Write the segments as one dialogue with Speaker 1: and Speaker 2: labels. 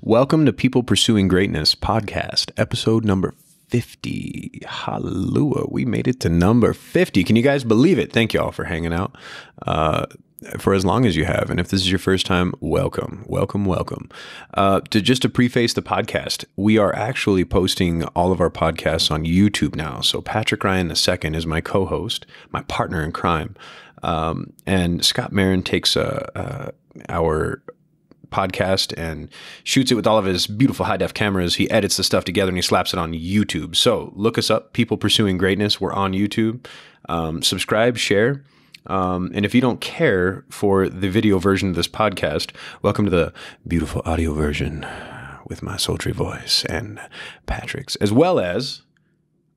Speaker 1: Welcome to People Pursuing Greatness podcast, episode number 50. Hallelujah. We made it to number 50. Can you guys believe it? Thank you all for hanging out for as long as you have. And if this is your first time, welcome. To preface the podcast, we are actually posting all of our podcasts on YouTube now. So Patrick Ryan II is my co-host, my partner in crime. And Scott Marin takes our podcast and shoots it with all of his beautiful high-def cameras. He edits the stuff together and he slaps it on YouTube. So look us up, People Pursuing Greatness. We're on YouTube. Subscribe, share. And if you don't care for the video version of this podcast, welcome to the beautiful audio version with my sultry voice and Patrick's, as well as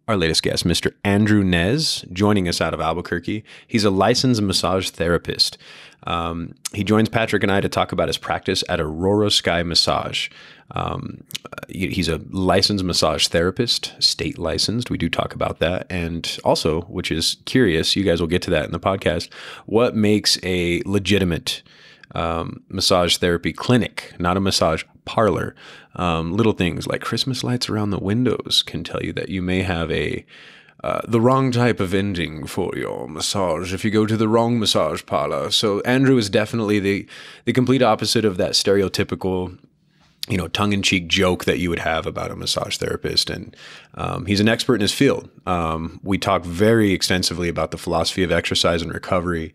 Speaker 1: our latest guest, Mr. Andrew Nez, joining us out of Albuquerque. He's a licensed massage therapist. He joins Patrick and I to talk about his practice at Aurora Sky Massage. He's a licensed massage therapist, state licensed. We do talk about that. And also, which is curious, you guys will get to that in the podcast, what makes a legitimate massage therapy clinic, not a massage parlor. Little things like Christmas lights around the windows can tell you that you may have the wrong type of ending for your massage if you go to the wrong massage parlor. So Andrew is definitely the complete opposite of that stereotypical, tongue-in-cheek joke that you would have about a massage therapist. And he's an expert in his field. We talk very extensively about the philosophy of exercise and recovery,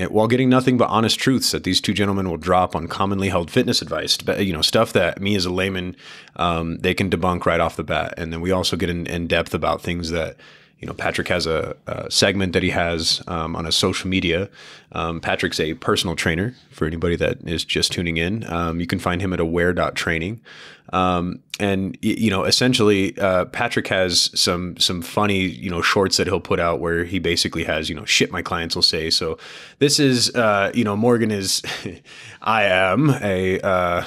Speaker 1: while getting nothing but honest truths that these two gentlemen will drop on commonly held fitness advice, stuff that me as a layman, they can debunk right off the bat. And then we also get in depth about things that, Patrick has a segment that he has on his social media. Patrick's a personal trainer for anybody that is just tuning in. You can find him at aware.training. Essentially, Patrick has some funny, shorts that he'll put out where he basically has, shit my clients will say. So this is, Morgan is, I am a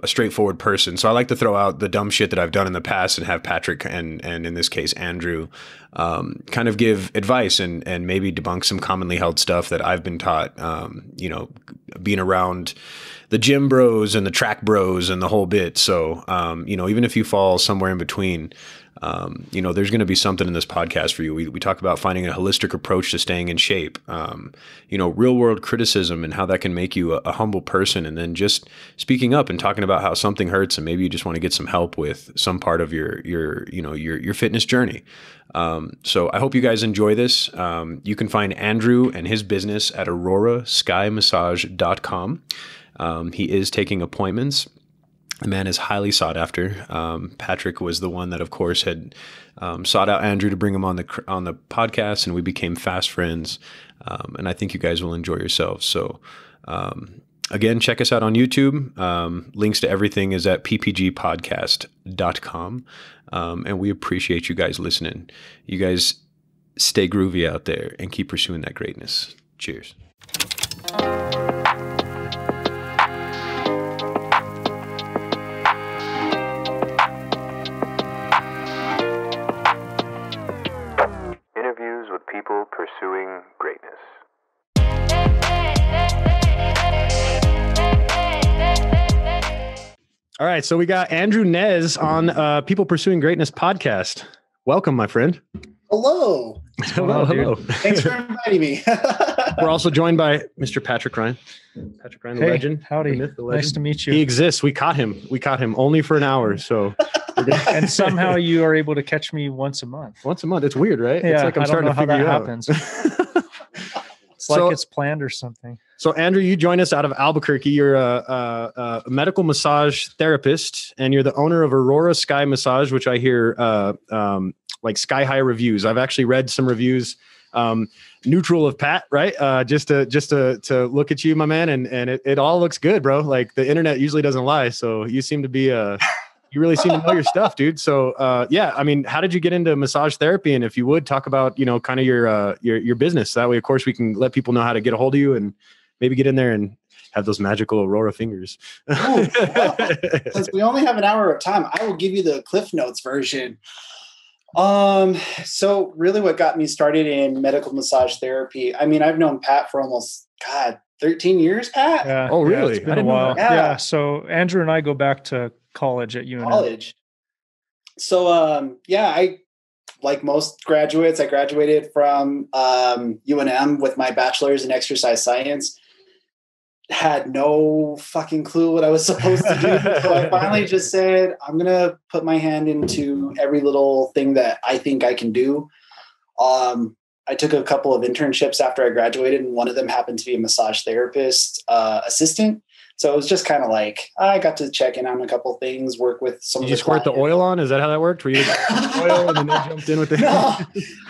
Speaker 1: straightforward person. So I like to throw out the dumb shit that I've done in the past and have Patrick and in this case, Andrew, kind of give advice and maybe debunk some commonly held stuff that I've been taught, being around the gym bros and the track bros and the whole bit. So, even if you fall somewhere in between, there's going to be something in this podcast for you. We talk about finding a holistic approach to staying in shape, real world criticism and how that can make you a humble person. And then just speaking up and talking about how something hurts and maybe you just want to get some help with some part of your fitness journey. So I hope you guys enjoy this. You can find Andrew and his business at auroraskymassage.com. He is taking appointments. The man is highly sought after. Patrick was the one that, of course, had sought out Andrew to bring him on the podcast, and we became fast friends. And I think you guys will enjoy yourselves. So, again, check us out on YouTube. Links to everything is at ppgpodcast.com. And we appreciate you guys listening. You guys stay groovy out there and keep pursuing that greatness. Cheers. People pursuing greatness. All right, so we got Andrew Nez on People Pursuing Greatness podcast. Welcome, my friend.
Speaker 2: Hello.
Speaker 1: Hello.
Speaker 2: Thanks for inviting me.
Speaker 1: We're also joined by Mr. Patrick Ryan. Patrick Ryan, the legend.
Speaker 3: Howdy.
Speaker 1: The myth, the legend.
Speaker 3: Nice to meet you.
Speaker 1: He exists. We caught him only for an hour. So,
Speaker 3: and somehow you are able to catch me once a month.
Speaker 1: Once a month. It's weird, right?
Speaker 3: Yeah,
Speaker 1: it's like I'm starting to figure you out.
Speaker 3: Happens. It's like it's planned or something.
Speaker 1: So, Andrew, you join us out of Albuquerque. You're a medical massage therapist, and you're the owner of Aurora Sky Massage, which I hear like sky high reviews. I've actually read some reviews. Neutral of Pat, right? Just to look at you, my man, and it all looks good, bro. Like the internet usually doesn't lie, so you seem to be you really seem to know your stuff, dude. So yeah, I mean, how did you get into massage therapy? And if you would talk about kind of your business, that way, of course, we can let people know how to get a hold of you and maybe get in there and have those magical Aurora fingers.
Speaker 2: Ooh, well, since we only have an hour of time, I will give you the Cliff Notes version. So really what got me started in medical massage therapy, I mean, I've known Pat for almost, 13 years, Pat?
Speaker 3: Yeah.
Speaker 1: Oh, really?
Speaker 3: It's been a while.
Speaker 2: Yeah.
Speaker 3: Yeah. So Andrew and I go back to college at UNM.
Speaker 2: College. So, I, like most graduates, I graduated from UNM with my bachelor's in exercise science. Had no fucking clue what I was supposed to do. So I finally just said, I'm going to put my hand into every little thing that I think I can do. I took a couple of internships after I graduated, and one of them happened to be a massage therapist assistant. So it was just kind of like, I got to check in on a couple of things, work with some of the
Speaker 1: squirt the oil on? Is that how that worked? Were you oil and then they jumped in with it?
Speaker 2: No.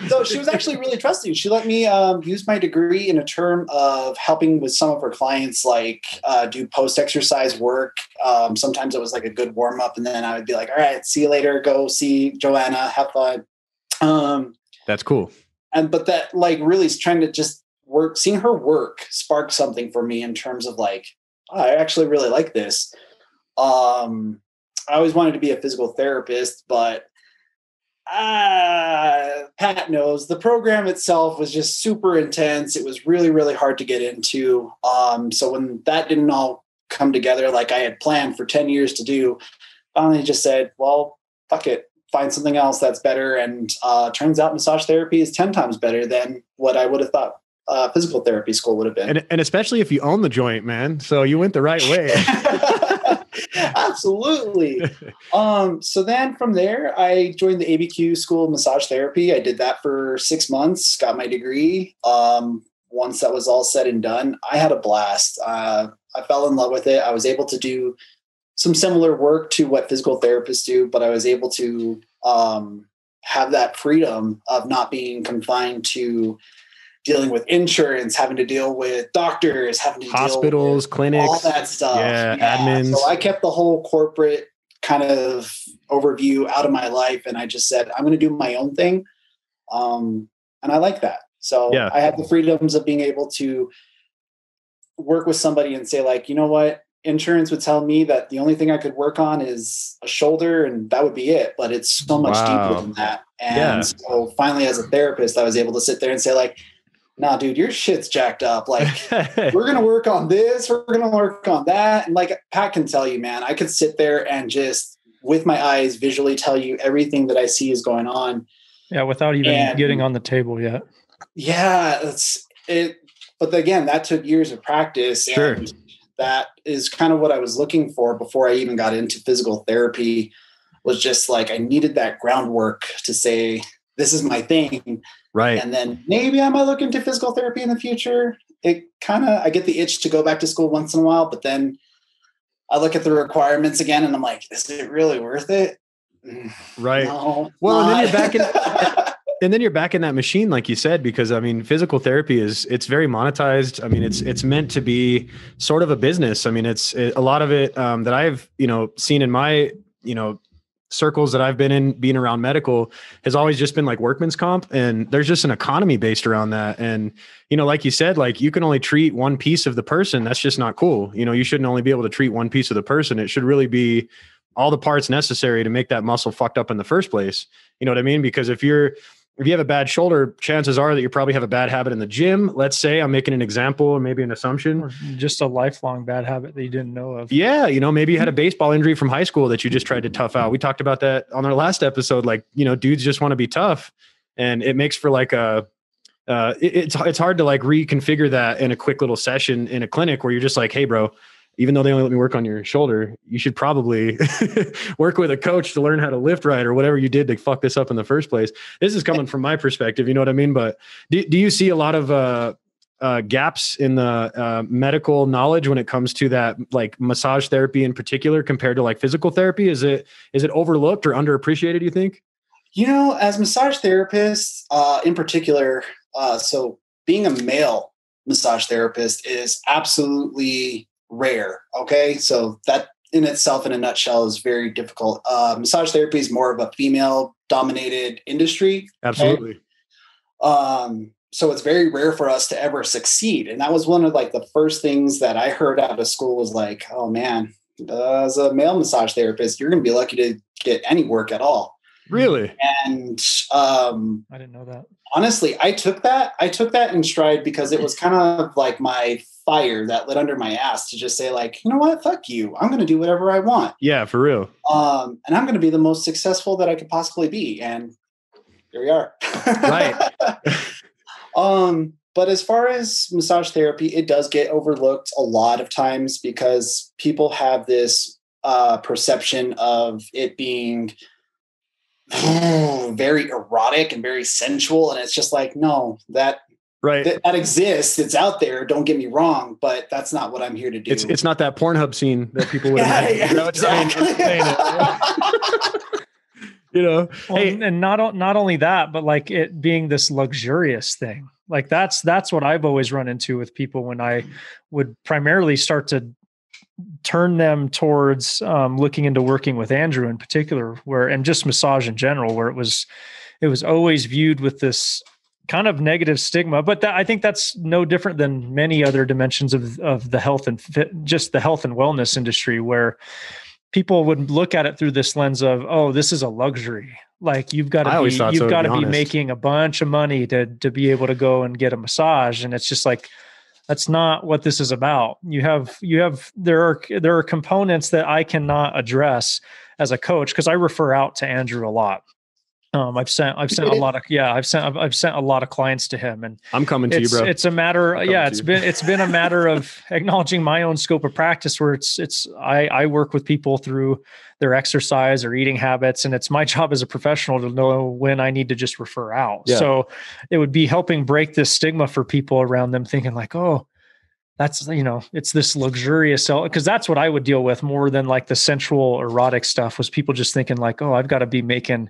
Speaker 2: So she was actually really trusting. She let me use my degree in a term of helping with some of her clients, like do post-exercise work. Sometimes it was like a good warm-up, and then I would be like, all right, see you later. Go see Joanna. Have fun.
Speaker 1: That's cool.
Speaker 2: But that like really is trying to just work, seeing her work spark something for me in terms of like, I actually really like this. I always wanted to be a physical therapist, but Pat knows the program itself was just super intense. It was really, really hard to get into. So when that didn't all come together like I had planned for 10 years to do, finally just said, well, fuck it, find something else that's better. And turns out massage therapy is 10 times better than what I would have thought physical therapy school would have been.
Speaker 1: And especially if you own the joint, man. So you went the right way.
Speaker 2: Absolutely. So then from there, I joined the ABQ School of Massage Therapy. I did that for 6 months, got my degree. Once that was all said and done, I had a blast. I fell in love with it. I was able to do some similar work to what physical therapists do, but I was able to have that freedom of not being confined to dealing with insurance, having to deal with doctors, having to
Speaker 1: hospitals,
Speaker 2: deal with
Speaker 1: clinics,
Speaker 2: all that stuff.
Speaker 1: Yeah, admins.
Speaker 2: So I kept the whole corporate kind of overview out of my life, and I just said, I'm going to do my own thing. And I like that. So I had the freedoms of being able to work with somebody and say like, you know what? Insurance would tell me that the only thing I could work on is a shoulder and that would be it. But it's so much deeper than that. And so finally, as a therapist, I was able to sit there and say like, nah, dude, your shit's jacked up. Like, we're going to work on this. We're going to work on that. And like Pat can tell you, man, I could sit there and just with my eyes visually tell you everything that I see is going on.
Speaker 3: Yeah. Without even getting on the table yet.
Speaker 2: Yeah. That's it. But again, that took years of practice.
Speaker 1: Sure.
Speaker 2: And that is kind of what I was looking for before I even got into physical therapy, was just like, I needed that groundwork to say, this is my thing.
Speaker 1: Right.
Speaker 2: And then maybe I might look into physical therapy in the future. I get the itch to go back to school once in a while, but then I look at the requirements again and I'm like, is it really worth it?
Speaker 1: Right.
Speaker 2: No,
Speaker 1: well, and then you're back in, and then you're back in that machine, like you said, because I mean, physical therapy it's very monetized. I mean, it's meant to be sort of a business. I mean, a lot of it that I've, seen in my, circles that I've been in, being around medical, has always just been like workman's comp. And there's just an economy based around that. And, like you said, like you can only treat one piece of the person. That's just not cool. You shouldn't only be able to treat one piece of the person. It should really be all the parts necessary to make that muscle fucked up in the first place. You know what I mean? Because if you have a bad shoulder, chances are that you probably have a bad habit in the gym. Let's say, I'm making an example or maybe an assumption.
Speaker 3: Or just a lifelong bad habit that you didn't know of.
Speaker 1: Yeah. Maybe you had a baseball injury from high school that you just tried to tough out. We talked about that on our last episode. Like, dudes just want to be tough, and it makes for like it's hard to like reconfigure that in a quick little session in a clinic where you're just like, hey bro, even though they only let me work on your shoulder, you should probably work with a coach to learn how to lift right, or whatever you did to fuck this up in the first place. This is coming from my perspective. You know what I mean? But do you see a lot of gaps in the medical knowledge when it comes to that, like massage therapy in particular, compared to like physical therapy? Is it overlooked or underappreciated, you think?
Speaker 2: As massage therapists in particular, so being a male massage therapist is absolutely rare. Okay. So that in itself, in a nutshell, is very difficult. Massage therapy is more of a female dominated industry.
Speaker 1: Absolutely.
Speaker 2: Okay? So it's very rare for us to ever succeed. And that was one of like the first things that I heard out of school was like, oh man, as a male massage therapist, you're going to be lucky to get any work at all.
Speaker 1: Really?
Speaker 2: And
Speaker 3: I didn't know that.
Speaker 2: Honestly, I took that in stride because it was kind of like my fire that lit under my ass to just say like, you know what, fuck you. I'm going to do whatever I want.
Speaker 1: Yeah, for real.
Speaker 2: And I'm going to be the most successful that I could possibly be. And here we are.
Speaker 1: Right.
Speaker 2: But as far as massage therapy, it does get overlooked a lot of times because people have this perception of it being very erotic and very sensual. And it's just like, no, that exists. It's out there. Don't get me wrong, but that's not what I'm here to do.
Speaker 1: It's not that Pornhub scene that people would
Speaker 2: exactly.
Speaker 1: You know,
Speaker 3: well, hey, and not only that, but like it being this luxurious thing. Like that's what I've always run into with people when I would primarily start to turn them towards looking into working with Andrew in particular, and just massage in general, where it was always viewed with this kind of negative stigma. But I think that's no different than many other dimensions of the health and just the health and wellness industry, where people would look at it through this lens of, oh, this is a luxury. Like you've got to be making a bunch of money to be able to go and get a massage. And it's just like, that's not what this is about. There are components that I cannot address as a coach, because I refer out to Andrew a lot. I've sent a lot of clients to him, and
Speaker 1: I'm coming to you, bro.
Speaker 3: It's a matter. It's been a matter of acknowledging my own scope of practice, where I work with people through their exercise or eating habits, and it's my job as a professional to know when I need to just refer out. Yeah. So it would be helping break this stigma for people around them, thinking like, oh, that's, it's this luxurious, because that's what I would deal with more than like the sensual erotic stuff, was people just thinking like, oh, I've got to be making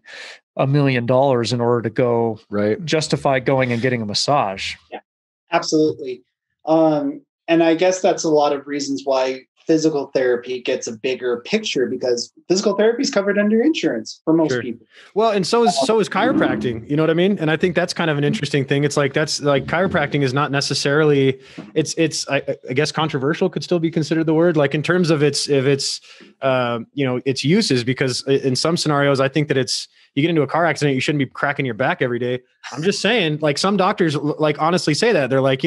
Speaker 3: $1 million in order to go justify going and getting a massage.
Speaker 2: Yeah, absolutely. And I guess that's a lot of reasons why physical therapy gets a bigger picture, because physical therapy is covered under insurance for most people.
Speaker 1: Well, and so is chiropractic, you know what I mean? And I think that's kind of an interesting thing. It's like, that's like chiropractic is not necessarily, I guess controversial could still be considered the word, like in terms of its uses, because in some scenarios, I think that you get into a car accident, you shouldn't be cracking your back every day. I'm just saying, like some doctors like honestly say that they're like,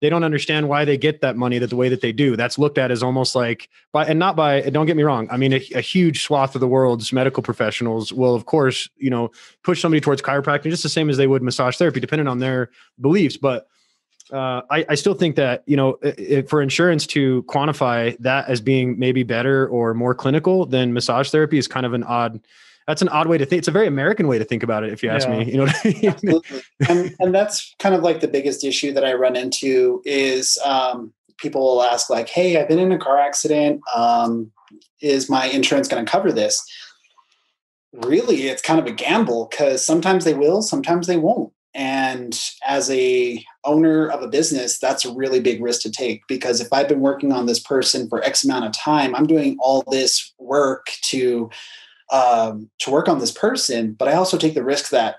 Speaker 1: they don't understand why they get that money the way that they do. That's looked at as almost like don't get me wrong. I mean, a huge swath of the world's medical professionals will, of course, push somebody towards chiropractic just the same as they would massage therapy, depending on their beliefs. But I still think that, for insurance to quantify that as being maybe better or more clinical than massage therapy is kind of an odd way to think. It's a very American way to think about it, if you ask me. You know what I mean?
Speaker 2: Absolutely. And that's kind of like the biggest issue that I run into is people will ask like, hey, I've been in a car accident. Is my insurance going to cover this? Really, it's kind of a gamble, because sometimes they will, sometimes they won't. And as a owner of a business, that's a really big risk to take, because if I've been working on this person for X amount of time, I'm doing all this work to work on this person, but I also take the risk that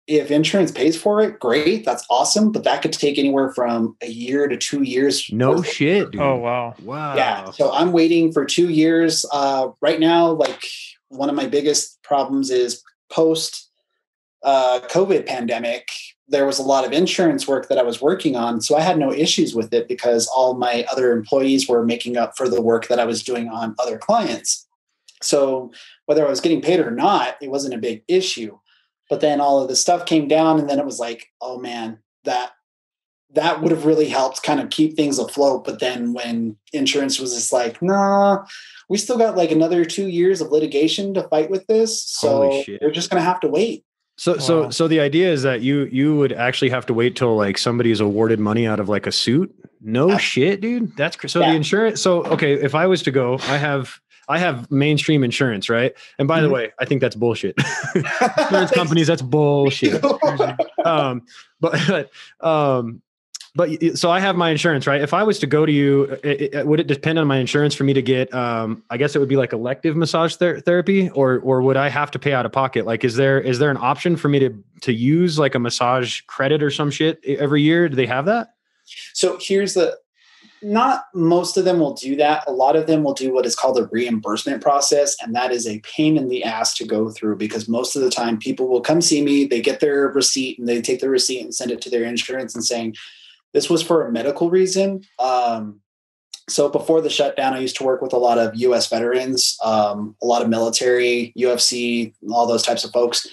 Speaker 2: if insurance pays for it, great, that's awesome. But that could take anywhere from a year to 2 years.
Speaker 1: No shit, dude.
Speaker 3: Oh, wow.
Speaker 2: Yeah. So I'm waiting for 2 years. Right now, like one of my biggest problems is post COVID pandemic, there was a lot of insurance work that I was working on. So I had no issues with it because all my other employees were making up for the work that I was doing on other clients. So whether I was getting paid or not, it wasn't a big issue. But then all of the stuff came down, and then it was like, oh man, that would have really helped kind of keep things afloat. But then when insurance was just like, nah, we still got like another 2 years of litigation to fight with this. So we're just going to have to wait.
Speaker 1: So the idea is that you would actually have to wait till like somebody is awarded money out of like a suit. No shit, dude. That's so the insurance. So, okay. If I was to go, I have mainstream insurance, right? And by the way, I think that's bullshit. Insurance companies, that's bullshit. But so I have my insurance, right? If I was to go to you, would it depend on my insurance for me to get, I guess it would be like elective massage therapy, or would I have to pay out of pocket? Like, is there an option for me to use like a massage credit or some shit every year? Do they have that?
Speaker 2: So here's the Not most of them will do that. A lot of them will do what is called a reimbursement process. And that is a pain in the ass to go through, because most of the time people will come see me, they get their receipt and they take the receipt and send it to their insurance and saying, this was for a medical reason. So before the shutdown, I used to work with a lot of US veterans, a lot of military, UFC, all those types of folks.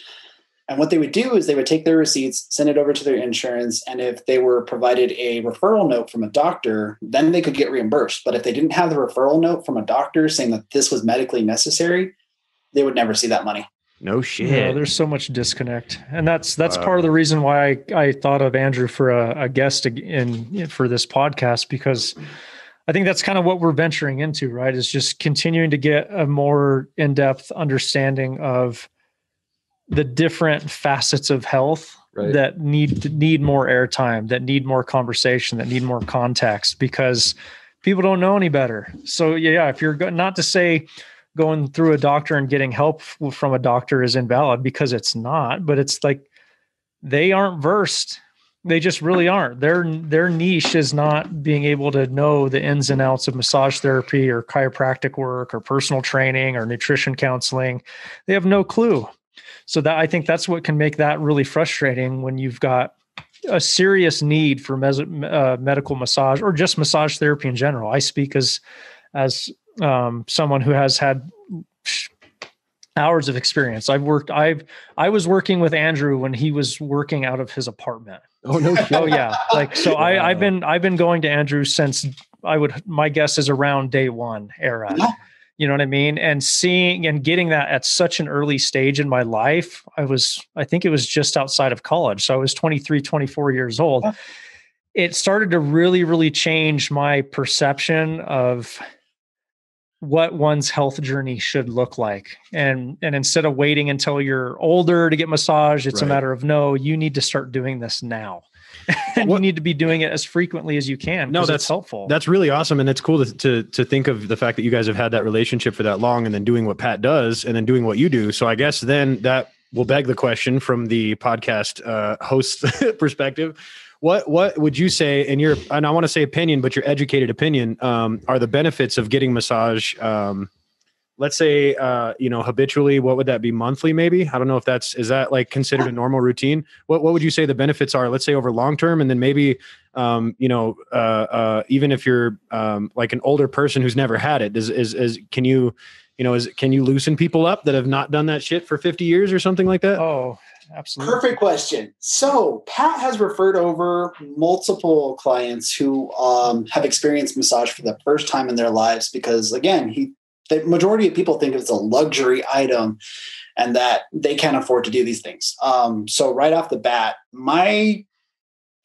Speaker 2: And what they would do is they would take their receipts, send it over to their insurance. And if they were provided a referral note from a doctor, then they could get reimbursed. But if they didn't have the referral note from a doctor saying that this was medically necessary, they would never see that money.
Speaker 1: No shit.
Speaker 3: Yeah, there's so much disconnect. And that's part of the reason why I thought of Andrew for a guest for this podcast, because I think that's kind of what we're venturing into, right? Is just continuing to get a more in-depth understanding of the different facets of health that need more airtime, that need more conversation, that need more context, because people don't know any better. So yeah, if you're not to say going through a doctor and getting help from a doctor is invalid, because it's not, but it's like they aren't versed. They just really aren't. Their niche is not being able to know the ins and outs of massage therapy or chiropractic work or personal training or nutrition counseling. They have no clue. So that, I think that's what can make that really frustrating when you've got a serious need for medical massage or just massage therapy in general. I speak as someone who has had hours of experience. I was working with Andrew when he was working out of his apartment.
Speaker 1: Oh no!
Speaker 3: Oh yeah. Like, so I've been going to Andrew since my guess is around day one era. Yeah. You know what I mean? And seeing and getting that at such an early stage in my life, I think it was just outside of college. So I was 23, 24 years old. Yeah. It started to really, really change my perception of what one's health journey should look like. And instead of waiting until you're older to get massaged, it's a matter of, no, you need to start doing this now. And you need to be doing it as frequently as you can. No, that's helpful.
Speaker 1: That's really awesome. And it's cool to think of the fact that you guys have had that relationship for that long, and then doing what Pat does and then doing what you do. So I guess then that will beg the question from the podcast host perspective. What would you say in your, and I want to say opinion, but your educated opinion, are the benefits of getting massage, let's say, habitually? What would that be, monthly maybe? I don't know if is that like considered a normal routine? What would you say the benefits are, let's say over long-term? And then maybe, even if you're like an older person who's never had it, can you loosen people up that have not done that shit for 50 years or something like that?
Speaker 3: Oh, absolutely.
Speaker 2: Perfect question. So Pat has referred over multiple clients who have experienced massage for the first time in their lives, because again, the majority of people think it's a luxury item and that they can't afford to do these things. So right off the bat, my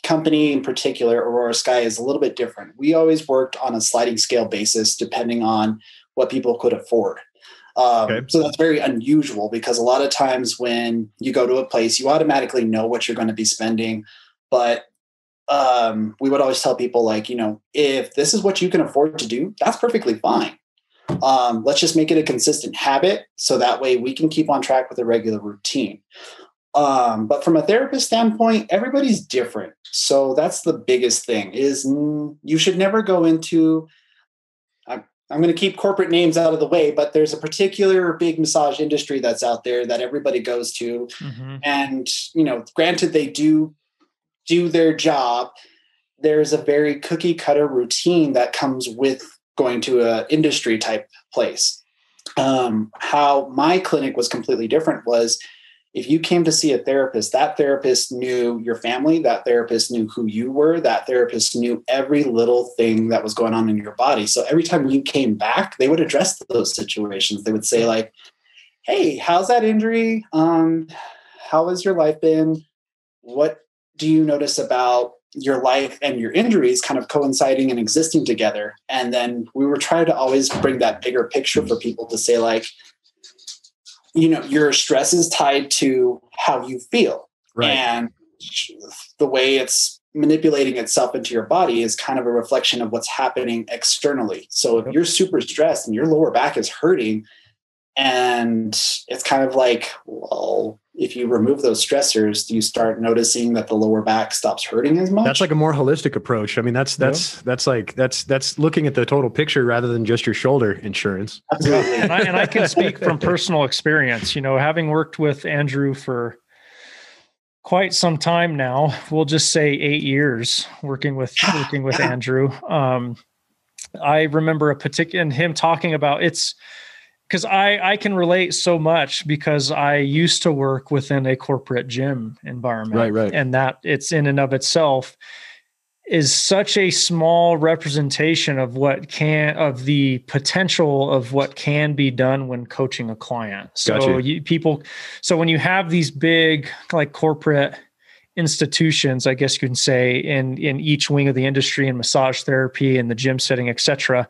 Speaker 2: company in particular, Aurora Sky, is a little bit different. We always worked on a sliding scale basis depending on what people could afford. So that's very unusual, because a lot of times when you go to a place, you automatically know what you're going to be spending. But we would always tell people, like, if this is what you can afford to do, that's perfectly fine. Let's just make it a consistent habit, so that way we can keep on track with a regular routine. But from a therapist standpoint, everybody's different. So that's the biggest thing, is you should never go into, I'm going to keep corporate names out of the way, but there's a particular big massage industry that's out there that everybody goes to. Mm-hmm. And, granted, they do their job. There's a very cookie cutter routine that comes with going to an industry type place. How my clinic was completely different was, if you came to see a therapist, that therapist knew your family, that therapist knew who you were, that therapist knew every little thing that was going on in your body. So every time you came back, they would address those situations. They would say, like, hey, how's that injury? How has your life been? What do you notice about your life and your injuries kind of coinciding and existing together? And then we were trying to always bring that bigger picture for people to say, like, your stress is tied to how you feel. Right. And the way it's manipulating itself into your body is kind of a reflection of what's happening externally. So if you're super stressed and your lower back is hurting, And it's kind of like, well, if you remove those stressors, do you start noticing that the lower back stops hurting as much?
Speaker 1: That's like a more holistic approach. I mean, that's looking at the total picture rather than just your shoulder insurance.
Speaker 2: Absolutely.
Speaker 3: And I can speak from personal experience, having worked with Andrew for quite some time now, we'll just say 8 years working with Andrew. I remember and him talking about because I can relate so much because I used to work within a corporate gym environment.
Speaker 1: Right.
Speaker 3: And that it's in and of itself is such a small representation of the potential of what can be done when coaching a client. So so when you have these big like corporate institutions, I guess you can say in each wing of the industry, in massage therapy and the gym setting, et cetera,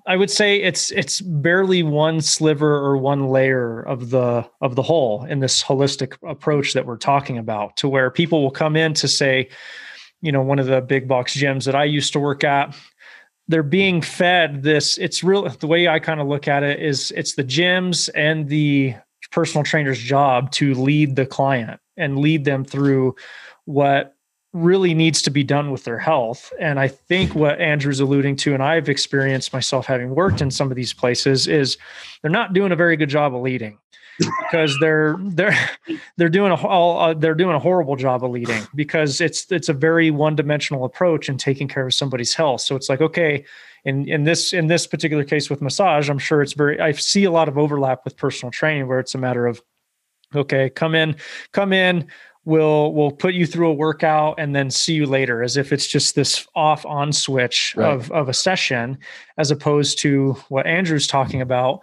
Speaker 3: I would say it's barely one sliver or one layer of the whole in this holistic approach that we're talking about, to where people will come in to say, one of the big box gyms that I used to work at, they're being fed this. It's real. The way I kind of look at it is it's the gyms and the personal trainer's job to lead the client and lead them through what really needs to be done with their health. And I think what Andrew's alluding to, and I've experienced myself having worked in some of these places, is they're not doing a very good job of leading, because they're doing a horrible job of leading, because it's a very one-dimensional approach in taking care of somebody's health. So it's like, okay, in this particular case with massage, I'm sure I see a lot of overlap with personal training, where it's a matter of, okay, come in, we'll put you through a workout and then see you later, as if it's just this off-on switch of a session, as opposed to what Andrew's talking about,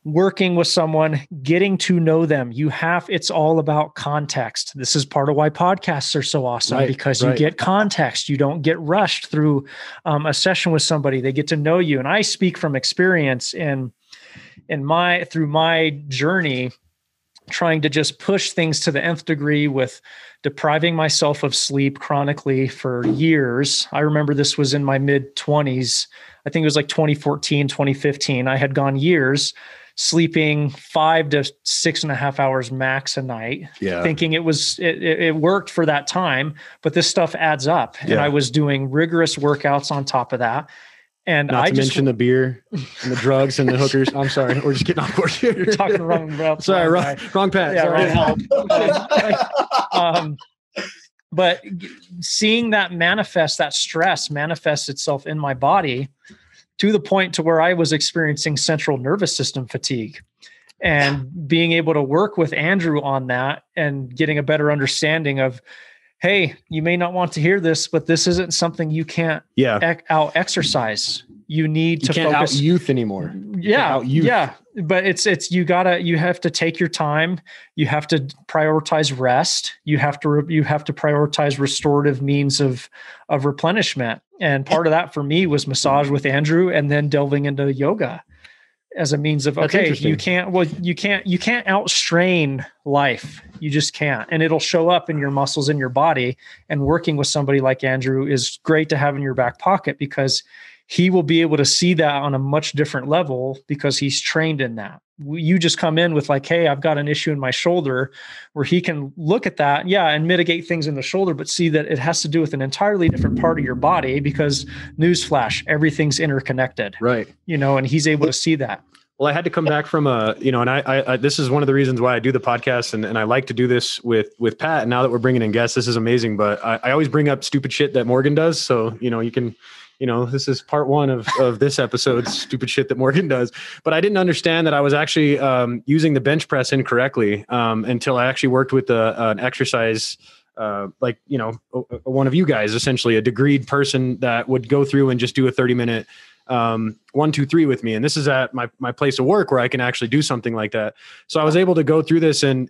Speaker 3: working with someone, getting to know them. It's all about context. This is part of why podcasts are so awesome, because you get context. You don't get rushed through a session with somebody. They get to know you. And I speak from experience through my journey, trying to just push things to the nth degree with depriving myself of sleep chronically for years. I remember this was in my mid-20s. I think it was like 2014, 2015. I had gone years sleeping 5 to 6.5 hours max a night, thinking it worked for that time, but this stuff adds up. And I was doing rigorous workouts on top of that. And
Speaker 1: Not to mention the beer and the drugs and the hookers. I'm sorry, we're just getting off course here.
Speaker 3: You're talking wrong about.
Speaker 1: Sorry, wrong Pat.
Speaker 3: Yeah, but seeing that stress manifest itself in my body, to the point to where I was experiencing central nervous system fatigue, and being able to work with Andrew on that and getting a better understanding of, hey, you may not want to hear this, but this isn't something you can't out exercise. You need to
Speaker 1: can't
Speaker 3: focus.
Speaker 1: Out youth anymore.
Speaker 3: Yeah. But you have to take your time. You have to prioritize rest. You have to prioritize restorative means of replenishment. And part of that for me was massage with Andrew, and then delving into yoga as a means of, you can't outstrain life. You just can't. And it'll show up in your muscles in your body. And working with somebody like Andrew is great to have in your back pocket, because he will be able to see that on a much different level, because he's trained in that. You just come in with like, hey, I've got an issue in my shoulder, where he can look at that, and mitigate things in the shoulder, but see that it has to do with an entirely different part of your body, because newsflash, everything's interconnected.
Speaker 1: Right.
Speaker 3: And he's able to see that.
Speaker 1: Well, I had to come back from and I this is one of the reasons why I do the podcast, and I like to do this with Pat. And now that we're bringing in guests, this is amazing. But I always bring up stupid shit that Morgan does. So, you can, this is part one of this episode's stupid shit that Morgan does. But I didn't understand that I was actually using the bench press incorrectly until I actually worked with an exercise one of you guys, essentially a degreed person that would go through and just do a 30-minute 1, 2, 3 with me. And this is at my place of work where I can actually do something like that. So I was able to go through this and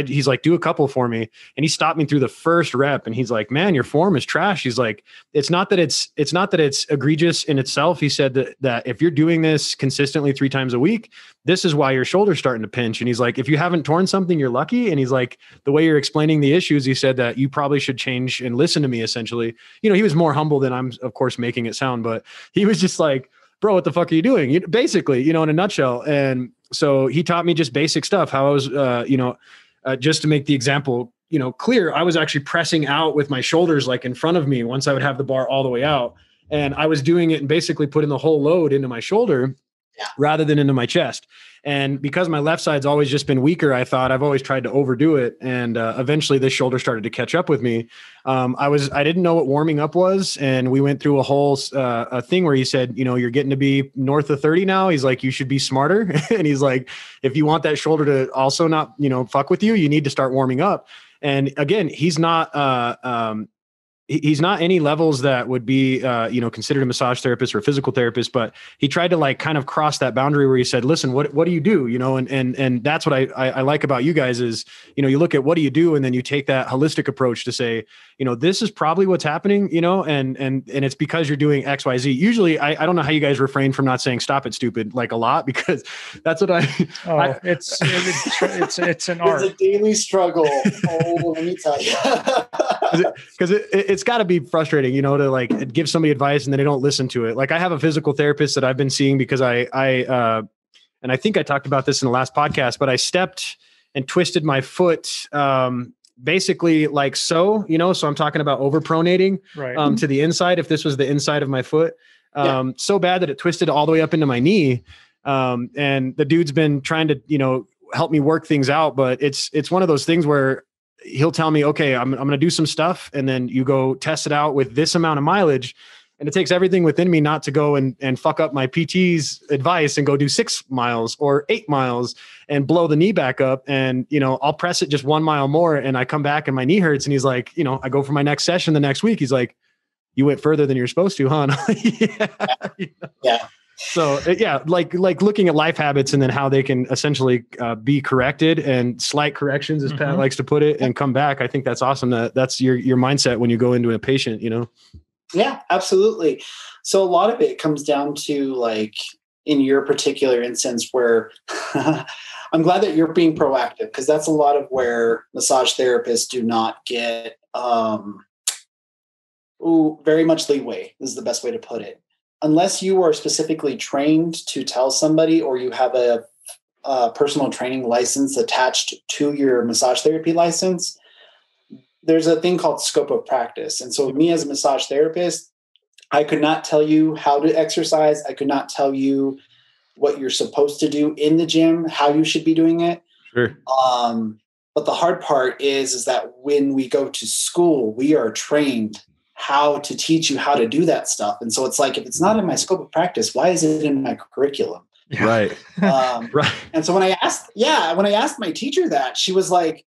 Speaker 1: he's like, do a couple for me. And he stopped me through the first rep, and he's like, man, your form is trash. He's like, it's not that it's egregious in itself. He said that if you're doing this consistently 3 times a week, this is why your shoulder's starting to pinch. And he's like, if you haven't torn something, you're lucky. And he's like, the way you're explaining the issues, he said that you probably should change and listen to me, essentially. He was more humble than I'm, of course, making it sound, but he was just like, bro, what the fuck are you doing? Basically, in a nutshell. And so he taught me just basic stuff, how I was, just to make the example, clear, I was actually pressing out with my shoulders, like in front of me once I would have the bar all the way out. And I was doing it and basically putting the whole load into my shoulder rather than into my chest. And because my left side's always just been weaker, I thought I've always tried to overdo it. And eventually this shoulder started to catch up with me. I didn't know what warming up was. And we went through a whole a thing where he said, you're getting to be north of 30 now. He's like, you should be smarter. And he's like, if you want that shoulder to also not, fuck with you, you need to start warming up. And again, he's not any levels that would be, considered a massage therapist or a physical therapist, but he tried to like kind of cross that boundary where he said, listen, what do you do? And that's what I like about you guys is, you look at what do you do? And then you take that holistic approach to say, this is probably what's happening, and it's because you're doing X, Y, Z. Usually I don't know how you guys refrain from not saying stop it, stupid, like a lot, because that's what
Speaker 3: it's an art.
Speaker 2: It's a daily struggle. Oh, let me tell you.
Speaker 1: Because it's got to be frustrating, to like give somebody advice and then they don't listen to it. Like I have a physical therapist that I've been seeing because and I think I talked about this in the last podcast, but I stepped and twisted my foot, basically like so I'm talking about overpronating to the inside. If this was the inside of my foot, so bad that it twisted all the way up into my knee. And the dude's been trying to, help me work things out, but it's one of those things where he'll tell me, okay, I'm going to do some stuff. And then you go test it out with this amount of mileage. And it takes everything within me not to go and fuck up my PT's advice and go do 6 miles or 8 miles and blow the knee back up. And, I'll press it just 1 mile more. And I come back and my knee hurts. And he's like, I go for my next session the next week. He's like, you went further than you're supposed to, huh?
Speaker 2: Yeah.
Speaker 1: So like looking at life habits and then how they can essentially be corrected and slight corrections, as Pat likes to put it, and come back. I think that's awesome. That's your mindset when you go into a patient,
Speaker 2: Yeah, absolutely. So a lot of it comes down to like in your particular instance where I'm glad that you're being proactive, because that's a lot of where massage therapists do not get very much leeway. This is the best way to put it. Unless you are specifically trained to tell somebody, or you have a personal training license attached to your massage therapy license, there's a thing called scope of practice. And so me as a massage therapist, I could not tell you how to exercise. I could not tell you what you're supposed to do in the gym, how you should be doing it.
Speaker 1: Sure.
Speaker 2: But the hard part is that when we go to school, we are trained how to teach you how to do that stuff. And so it's like, if it's not in my scope of practice, why is it in my curriculum?
Speaker 1: Right.
Speaker 2: Right. And so when I asked my teacher that, she was like,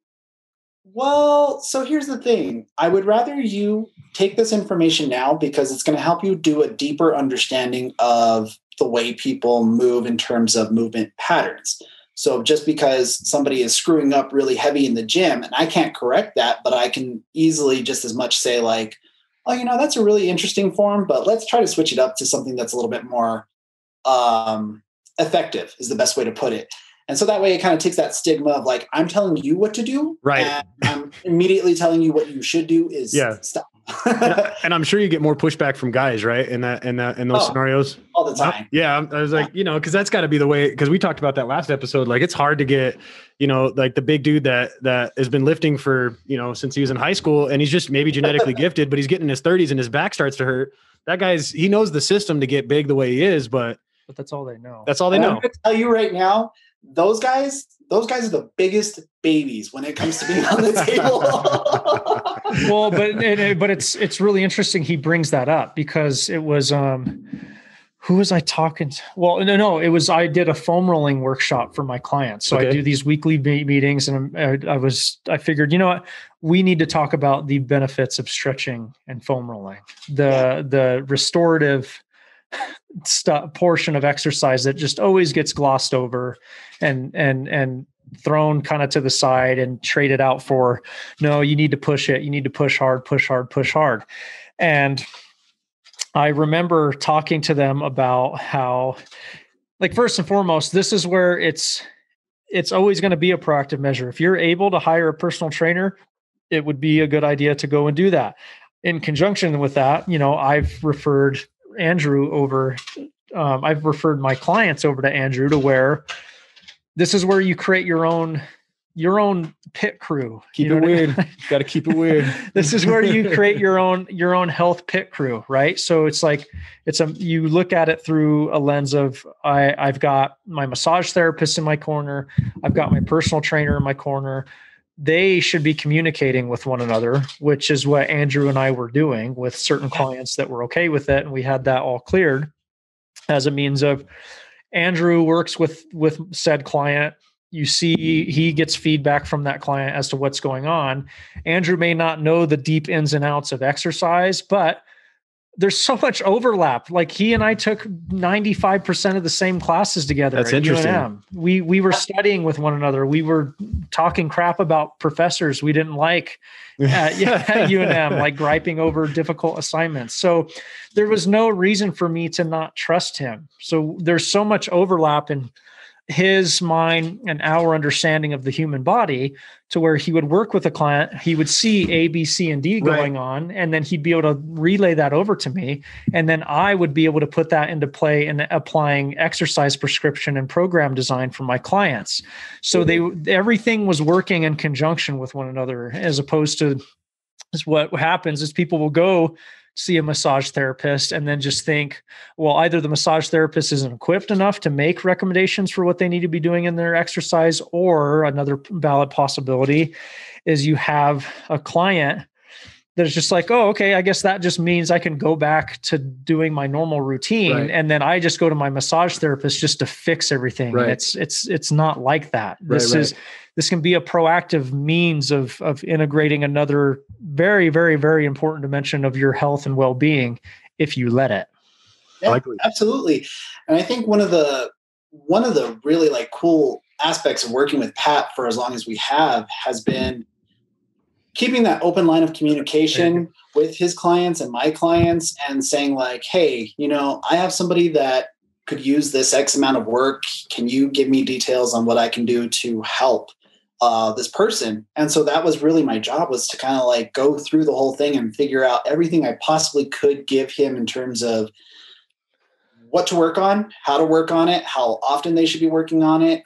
Speaker 2: well, so here's the thing. I would rather you take this information now, because it's going to help you do a deeper understanding of the way people move in terms of movement patterns. So just because somebody is screwing up really heavy in the gym, and I can't correct that, but I can easily just as much say like, oh, that's a really interesting form, but let's try to switch it up to something that's a little bit more effective, is the best way to put it. And so that way it kind of takes that stigma of like, I'm telling you what to do.
Speaker 1: Right.
Speaker 2: And I'm immediately telling you what you should do is stop.
Speaker 1: And I'm sure you get more pushback from guys, right? In those scenarios
Speaker 2: all the time.
Speaker 1: Yeah. I was like, cause that's gotta be the way, cause we talked about that last episode. Like it's hard to get, like the big dude that has been lifting for, since he was in high school, and he's just maybe genetically gifted, but he's getting in his 30s and his back starts to hurt. That he knows the system to get big the way he is, but
Speaker 3: that's all they know.
Speaker 1: That's all they know.
Speaker 2: I'm going to tell you right now, those guys are the biggest babies when it comes to being on the table.
Speaker 3: Well, but it's really interesting he brings that up, because it was who was I talking to? Well, no, it was, I did a foam rolling workshop for my clients. So I do these weekly meetings, and I figured, we need to talk about the benefits of stretching and foam rolling, the restorative portion of exercise that just always gets glossed over and thrown kind of to the side and traded out for, no, you need to push it. You need to push hard, push hard, push hard. And I remember talking to them about how, like, first and foremost, this is where it's always going to be a proactive measure. If you're able to hire a personal trainer, it would be a good idea to go and do that. In conjunction with that, I've referred Andrew over I've referred my clients over to Andrew to where this is where you create your own pit crew.
Speaker 1: Keep it weird. Got to keep it weird.
Speaker 3: This is where you create your own health pit crew, right? So it's like, you look at it through a lens of, I've got my massage therapist in my corner. I've got my personal trainer in my corner. They should be communicating with one another, which is what Andrew and I were doing with certain clients that were okay with it. And we had that all cleared as a means of, Andrew works with said client. You see, he gets feedback from that client as to what's going on. Andrew may not know the deep ins and outs of exercise, but there's so much overlap. Like he and I took 95% of the same classes together.
Speaker 1: That's interesting.
Speaker 3: UNM. We were studying with one another. We were talking crap about professors we didn't like at UNM, like griping over difficult assignments. So there was no reason for me to not trust him. So there's so much overlap in his mind and our understanding of the human body to where he would work with a client, he would see A, B, C, and D going on, and then he'd be able to relay that over to me. And then I would be able to put that into play in applying exercise prescription and program design for my clients. So everything was working in conjunction with one another, as opposed to what happens is people will go see a massage therapist and then just think, well, either the massage therapist isn't equipped enough to make recommendations for what they need to be doing in their exercise, or another valid possibility is you have a client that is just like, oh, okay, I guess that just means I can go back to doing my normal routine. Right. And then I just go to my massage therapist just to fix everything. Right. And it's not like that. This can be a proactive means of integrating another very, very, very important dimension of your health and well-being if you let it.
Speaker 2: Yeah, absolutely. And I think one of the really like cool aspects of working with Pat for as long as we have has been keeping that open line of communication with his clients and my clients, and saying like, hey, I have somebody that could use this X amount of work. Can you give me details on what I can do to help this person? And so that was really my job, was to kind of like go through the whole thing and figure out everything I possibly could give him in terms of what to work on, how to work on it, how often they should be working on it.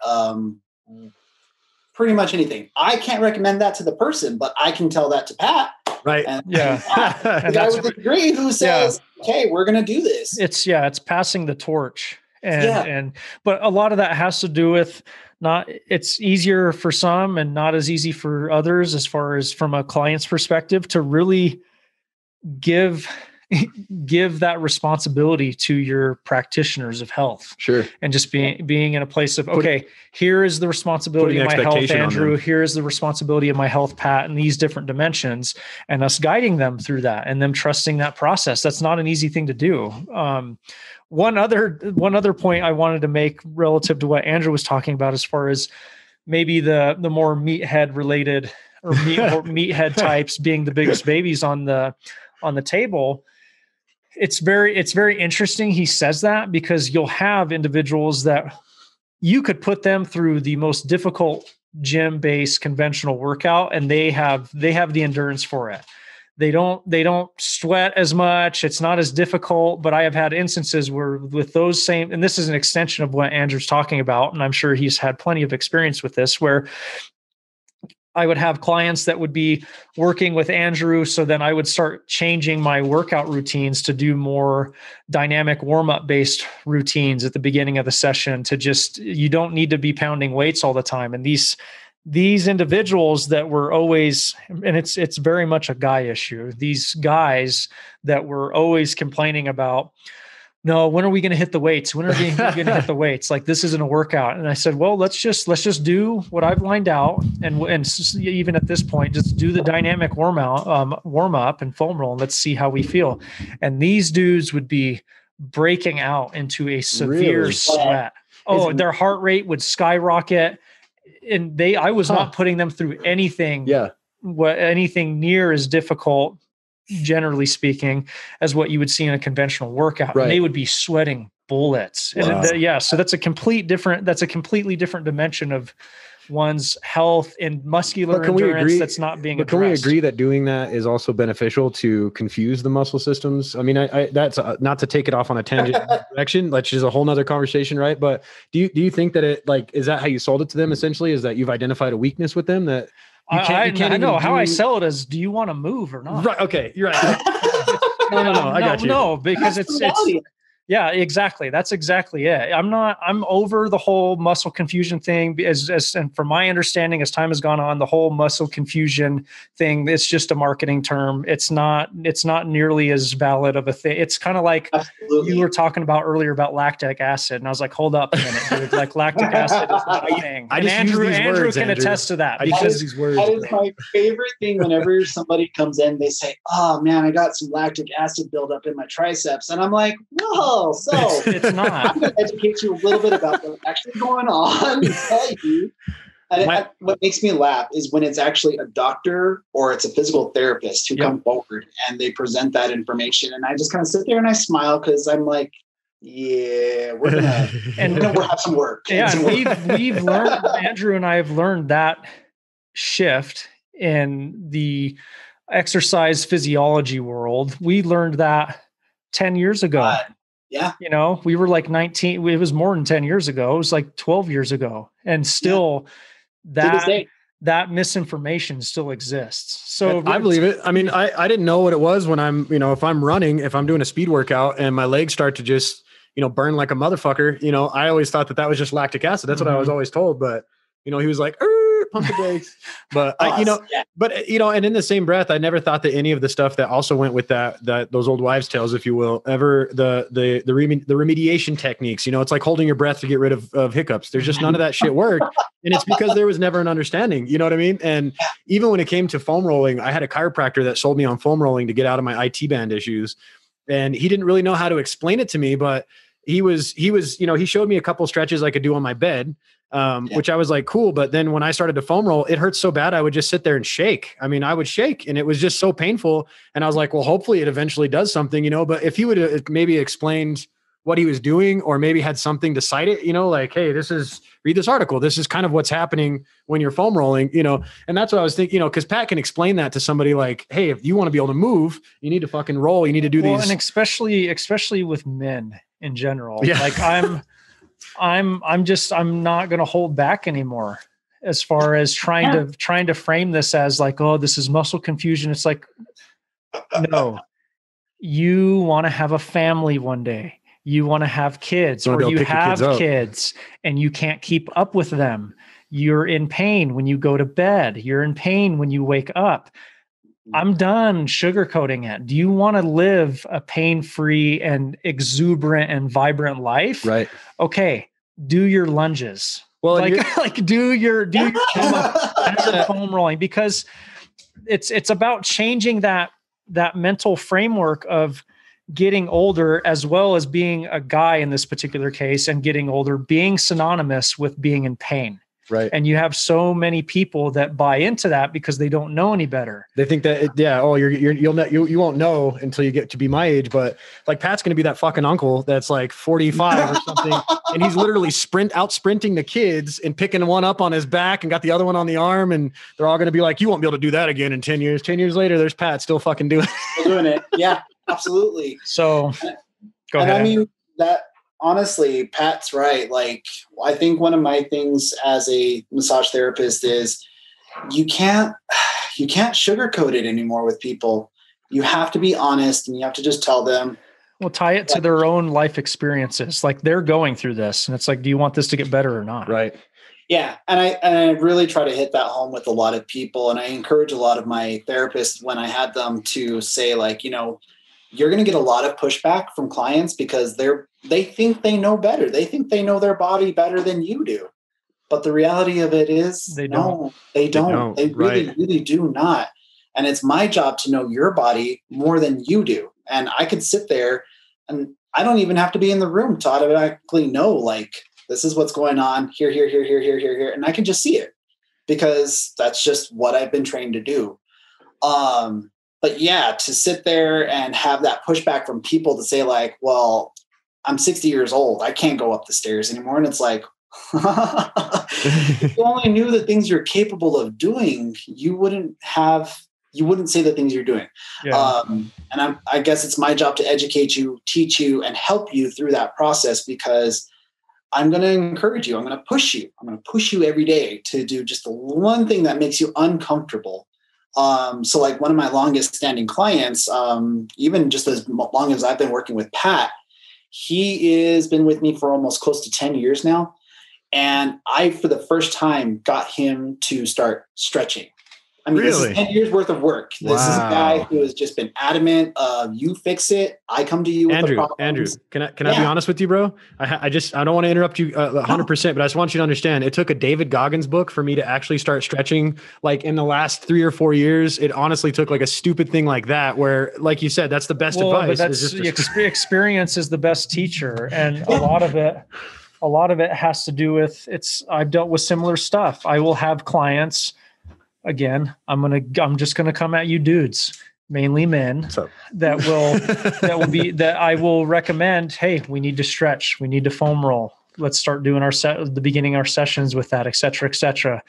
Speaker 2: Pretty much anything. I can't recommend that to the person, but I can tell that to Pat. Right. And the guy with the degree who says, okay, we're going to do this.
Speaker 3: It's passing the torch. But a lot of that has to do with it's easier for some and not as easy for others, as far as from a client's perspective, to really give that responsibility to your practitioners of health.
Speaker 1: Sure.
Speaker 3: And just being in a place of, okay, here is the responsibility of my health, Andrew. Here is the responsibility of my health, Pat, in these different dimensions, and us guiding them through that and them trusting that process. That's not an easy thing to do. One other point I wanted to make relative to what Andrew was talking about, as far as maybe the more meathead related or meathead types being the biggest babies on the table. It's very interesting he says that, because you'll have individuals that you could put them through the most difficult gym-based conventional workout, and they have the endurance for it. They don't sweat as much. It's not as difficult, but I have had instances where with those same, and this is an extension of what Andrew's talking about, and I'm sure he's had plenty of experience with this, where I would have clients that would be working with Andrew. So then I would start changing my workout routines to do more dynamic warm-up based routines at the beginning of the session, to just, you don't need to be pounding weights all the time. And these individuals that were always, and it's very much a guy issue, these guys that were always complaining about, no, when are we going to hit the weights? When are we going to hit the weights? Like, this isn't a workout. And I said, well, let's just do what I've lined out. And even at this point, just do the dynamic warm up and foam roll, and let's see how we feel. And these dudes would be breaking out into a severe sweat. Oh, their heart rate would skyrocket. And I was not putting them through anything, anything near as difficult, generally speaking, as what you would see in a conventional workout. Right. And they would be sweating bullets. Wow. And so that's a completely different dimension of one's health and muscular endurance that's not being addressed.
Speaker 1: Can we agree that doing that is also beneficial to confuse the muscle systems? I mean, I that's not to take it off on a tangent direction, which is a whole nother conversation, right? But do you think that it, like, is that how you sold it to them essentially? Is that you've identified a weakness with them that you can't I know
Speaker 3: how I sell it is, do you want to move or not?
Speaker 1: Right. Okay. You're right. No. I got you.
Speaker 3: No, because it's yeah, exactly. That's exactly it. I'm over the whole muscle confusion thing and from my understanding, as time has gone on, the whole muscle confusion thing, it's just a marketing term. It's not nearly as valid of a thing. It's kind of like you were talking about earlier about lactic acid. And I was like, hold up a minute, dude. Like lactic acid is not a thing. And Andrew can attest to that because
Speaker 2: these words. That is my favorite thing whenever somebody comes in, they say, oh man, I got some lactic acid buildup in my triceps. And I'm like, whoa. So
Speaker 3: it's not.
Speaker 2: I'm going to educate you a little bit about what's actually going on and tell you. And what makes me laugh is when it's actually a doctor or it's a physical therapist who come forward and they present that information. And I just kind of sit there and I smile because I'm like, yeah, we're gonna have some work.
Speaker 3: Yeah, and we've learned, Andrew and I have learned that shift in the exercise physiology world. We learned that 10 years ago.
Speaker 2: Yeah.
Speaker 3: You know, we were like 19. It was more than 10 years ago. It was like 12 years ago. And still that misinformation still exists. So
Speaker 1: I believe it. I mean, I didn't know what it was when I'm, if I'm running, if I'm doing a speed workout and my legs start to just, burn like a motherfucker, I always thought that was just lactic acid. That's what I was always told. But, he was like, pump the brakes. But and in the same breath, I never thought that any of the stuff that also went with that those old wives' tales, if you will, ever the remediation techniques, it's like holding your breath to get rid of hiccups. There's just none of that shit worked. And it's because there was never an understanding, you know what I mean? And even when it came to foam rolling, I had a chiropractor that sold me on foam rolling to get out of my IT band issues. And he didn't really know how to explain it to me, but he showed me a couple stretches I could do on my bed. Which I was like, cool. But then when I started to foam roll, it hurt so bad. I would just sit there and shake. I mean, I would shake and it was just so painful. And I was like, well, hopefully it eventually does something, but if he would have maybe explained what he was doing or maybe had something to cite it, like, hey, read this article. This is kind of what's happening when you're foam rolling, and that's what I was thinking, because Pat can explain that to somebody like, hey, if you want to be able to move, you need to fucking roll. You need to do these.
Speaker 3: And especially with men in general, like I'm not going to hold back anymore as far as trying to frame this as like, oh, this is muscle confusion. It's like, no, you want to have a family one day. You want to have kids or you have kids and you can't keep up with them. You're in pain when you go to bed. You're in pain when you wake up. I'm done sugarcoating it. Do you want to live a pain-free and exuberant and vibrant life?
Speaker 1: Right.
Speaker 3: Okay. Do your lunges.
Speaker 1: Well,
Speaker 3: do your foam rolling, because it's about changing that mental framework of getting older, as well as being a guy in this particular case, and getting older being synonymous with being in pain.
Speaker 1: Right.
Speaker 3: And you have so many people that buy into that because they don't know any better.
Speaker 1: They think that, you won't know until you get to be my age. But like Pat's going to be that fucking uncle that's like 45 or something. And he's literally out sprinting the kids and picking one up on his back and got the other one on the arm. And they're all going to be like, you won't be able to do that again in 10 years. 10 years later, there's Pat still fucking doing it.
Speaker 2: Still doing it. Yeah, absolutely.
Speaker 3: So go ahead.
Speaker 2: I mean, honestly, Pat's right. Like, I think one of my things as a massage therapist is you can't sugarcoat it anymore with people. You have to be honest and you have to just tell them.
Speaker 3: Well, tie it to their own life experiences. Like, they're going through this and it's like, do you want this to get better or not?
Speaker 1: Right.
Speaker 2: Yeah. And I really try to hit that home with a lot of people. And I encourage a lot of my therapists when I had them to say, like, you're going to get a lot of pushback from clients because they think they know better. They think they know their body better than you do. But the reality of it is they don't. They really do not. And it's my job to know your body more than you do. And I could sit there and I don't even have to be in the room to automatically know, like, this is what's going on here. And I can just see it because that's just what I've been trained to do. But yeah, to sit there and have that pushback from people to say like, well, I'm 60 years old. I can't go up the stairs anymore. And it's like, If you only knew the things you're capable of doing, you wouldn't say the things you're doing.
Speaker 3: Yeah.
Speaker 2: And I guess it's my job to educate you, teach you, and help you through that process, because I'm going to encourage you. I'm going to push you. I'm going to push you every day to do just the one thing that makes you uncomfortable. So like one of my longest standing clients, even just as long as I've been working with Pat, he has been with me for almost close to 10 years now. And I, for the first time, got him to start stretching. I mean,
Speaker 1: really?
Speaker 2: This is 10 years worth of work. This is a guy who has just been adamant of, you fix it. I come to you with the problems.
Speaker 1: Andrew, can I be honest with you, bro? I don't want to interrupt you 100%, but I just want you to understand, it took a David Goggins book for me to actually start stretching. Like in the last 3 or 4 years, it honestly took like a stupid thing like that, where, like you said, that's the best advice.
Speaker 3: But that's experience is the best teacher. And a lot of it has to do with I've dealt with similar stuff. I will have clients. Again, I'm just gonna come at you dudes, mainly men, that I will recommend. Hey, we need to stretch. We need to foam roll. Let's start doing the beginning of our sessions with that, et cetera, et cetera.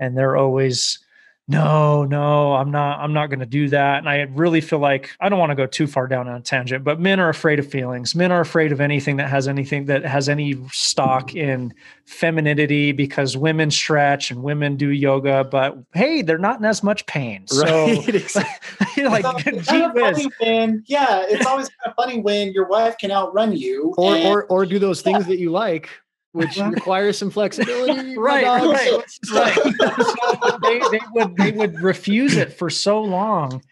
Speaker 3: And they're always, no, I'm not going to do that. And I really feel like, I don't want to go too far down on a tangent, but men are afraid of feelings. Men are afraid of anything that has any stock in femininity, because women stretch and women do yoga, but hey, they're not in as much pain. So you're like,
Speaker 2: it's always kind of funny when your wife can outrun you
Speaker 1: or do those things that you like, which requires some flexibility.
Speaker 3: Right. So they would refuse it for so long,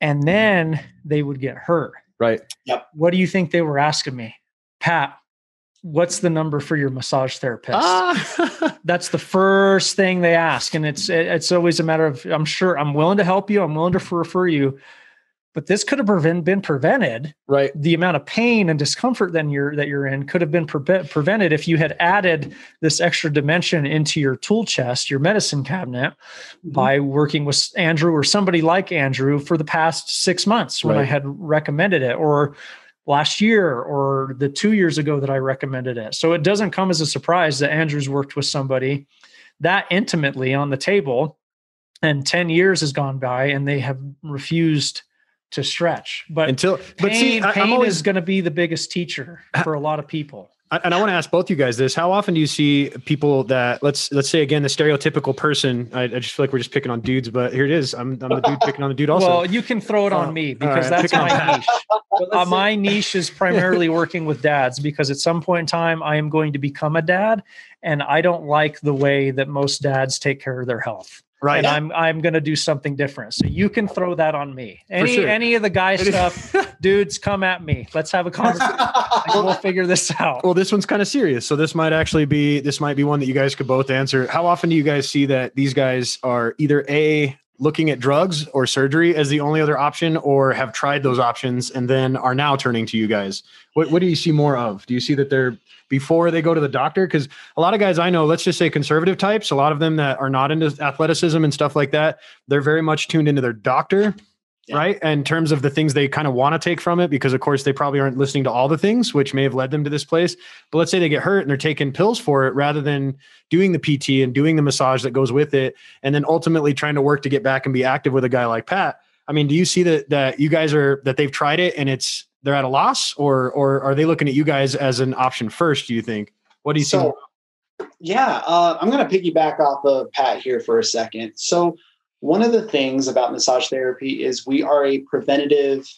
Speaker 3: and then they would get hurt.
Speaker 1: Right.
Speaker 2: Yep.
Speaker 3: What do you think they were asking me? Pat, what's the number for your massage therapist? That's the first thing they ask. And it's always a matter of, I'm sure I'm willing to help you. I'm willing to refer you. But this could have been prevented.
Speaker 1: Right.
Speaker 3: The amount of pain and discomfort that you're in could have been prevented if you had added this extra dimension into your tool chest, your medicine cabinet, by working with Andrew or somebody like Andrew for the past 6 months when I had recommended it, or last year, or the 2 years ago that I recommended it. So it doesn't come as a surprise that Andrew's worked with somebody that intimately on the table, and 10 years has gone by and they have refused to stretch. But pain is going to be the biggest teacher for a lot of people.
Speaker 1: And I want to ask both you guys this: how often do you see people that, let's say again, the stereotypical person? I just feel like we're just picking on dudes, but here it is. I'm the dude picking on the dude also.
Speaker 3: Well, you can throw it on me, because that's my niche. My niche is primarily working with dads, because at some point in time I am going to become a dad, and I don't like the way that most dads take care of their health.
Speaker 1: Right.
Speaker 3: And I'm going to do something different. So you can throw that on me. Any of the guy stuff, dudes, come at me. Let's have a conversation. We'll figure this out.
Speaker 1: Well, this one's kind of serious. So this might be one that you guys could both answer. How often do you guys see that these guys are either looking at drugs or surgery as the only other option, or have tried those options and then are now turning to you guys? What do you see more of? Do you see that they're, before they go to the doctor? Because a lot of guys I know, let's just say conservative types, a lot of them that are not into athleticism and stuff like that, they're very much tuned into their doctor, right? And in terms of the things they kind of want to take from it, because of course they probably aren't listening to all the things which may have led them to this place. But let's say they get hurt and they're taking pills for it rather than doing the PT and doing the massage that goes with it, and then ultimately trying to work to get back and be active with a guy like Pat. I mean, do you see that you guys that they've tried it and they're at a loss, or are they looking at you guys as an option first, do you think? What do you see?
Speaker 2: I'm going to piggyback off of Pat here for a second. So one of the things about massage therapy is we are a preventative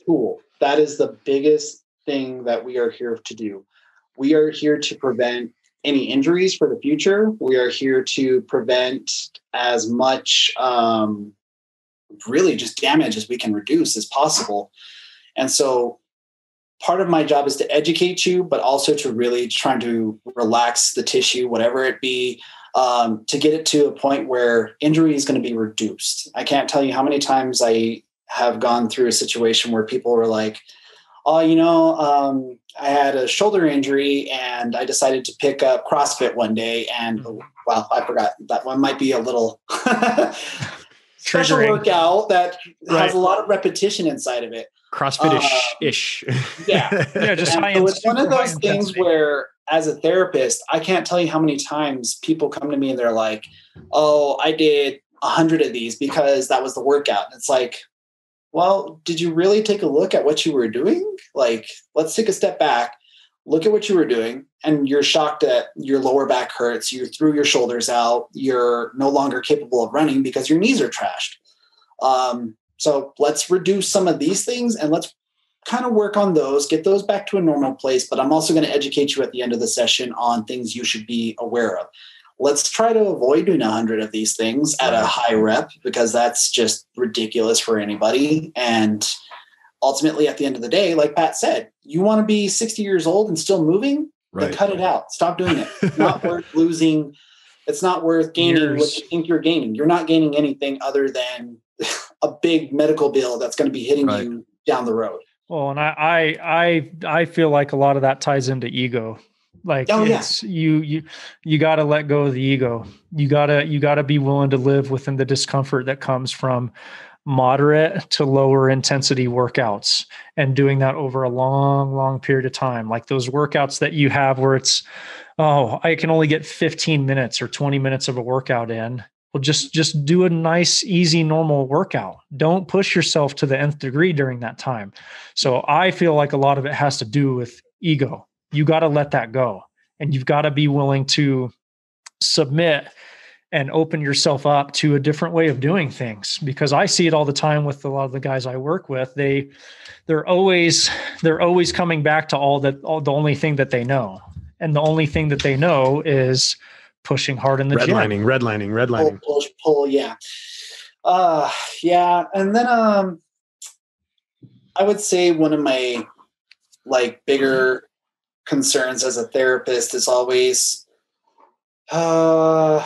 Speaker 2: tool. That is the biggest thing that we are here to do. We are here to prevent any injuries for the future. We are here to prevent as much really just damage as we can reduce as possible. And so part of my job is to educate you, but also to really try to relax the tissue, whatever it be, to get it to a point where injury is going to be reduced. I can't tell you how many times I have gone through a situation where people were like, I had a shoulder injury and I decided to pick up CrossFit one day, and I forgot, that one might be a little special workout that has a lot of repetition inside of it.
Speaker 1: CrossFit-ish.
Speaker 2: Yeah.
Speaker 3: Just
Speaker 2: so it's one of those things where as a therapist, I can't tell you how many times people come to me and they're like, oh, I did 100 of these because that was the workout. And it's like, well, did you really take a look at what you were doing? Like, let's take a step back, look at what you were doing, and you're shocked that your lower back hurts. You threw your shoulders out. You're no longer capable of running because your knees are trashed. So let's reduce some of these things and let's kind of work on those, get those back to a normal place. But I'm also going to educate you at the end of the session on things you should be aware of. Let's try to avoid doing 100 of these things at a high rep, because that's just ridiculous for anybody. And ultimately, at the end of the day, like Pat said, you want to be 60 years old and still moving, then cut it out. Stop doing it. It's not worth losing. It's not worth gaining what you think you're gaining. You're not gaining anything other than a big medical bill that's going to be hitting you down the road.
Speaker 3: Well, and I feel like a lot of that ties into ego. Like you got to let go of the ego. You got to be willing to live within the discomfort that comes from moderate to lower intensity workouts, and doing that over a long period of time. Like those workouts that you have where it's, oh, I can only get 15 minutes or 20 minutes of a workout in. Well, just do a nice, easy, normal workout. Don't push yourself to the nth degree during that time. So I feel like a lot of it has to do with ego. You got to let that go, and you've got to be willing to submit and open yourself up to a different way of doing things. Because I see it all the time with a lot of the guys I work with. They're always coming back to the only thing that they know. And the only thing that they know is pushing hard in the gym.
Speaker 1: Redlining.
Speaker 2: Pull. Yeah. Yeah. And then, I would say one of my bigger concerns as a therapist is always, so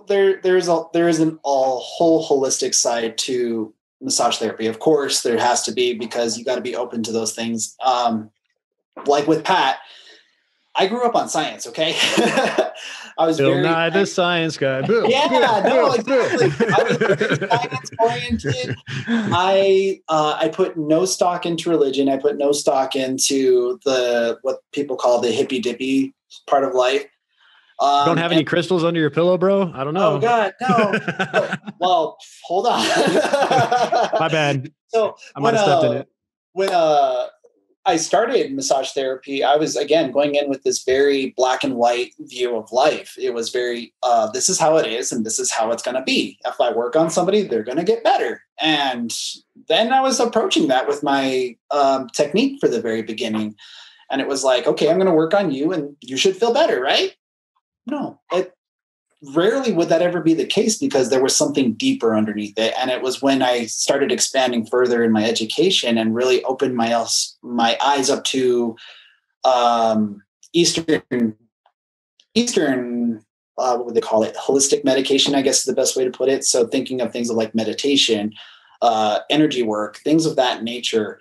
Speaker 2: there is an whole holistic side to massage therapy. Of course there has to be, because you got to be open to those things. Like with Pat, I grew up on science. Okay. I was
Speaker 1: the science guy. Boom,
Speaker 2: exactly. I was very science oriented. I put no stock into religion. I put no stock into what people call the hippy dippy part of life.
Speaker 1: Don't have any crystals under your pillow, bro? I don't know.
Speaker 2: Oh God, no. Well, hold on.
Speaker 1: My bad.
Speaker 2: So
Speaker 1: I might have stepped in it.
Speaker 2: When I started massage therapy, I was, again, going in with this very black and white view of life. It was very, this is how it is, and this is how it's going to be. If I work on somebody, they're going to get better. And then I was approaching that with my technique for the very beginning. And it was like, okay, I'm going to work on you and you should feel better, right? No, rarely would that ever be the case, because there was something deeper underneath it. And it was when I started expanding further in my education and really opened my eyes up to Eastern, what would they call it? Holistic medication, I guess is the best way to put it. So thinking of things like meditation, energy work, things of that nature,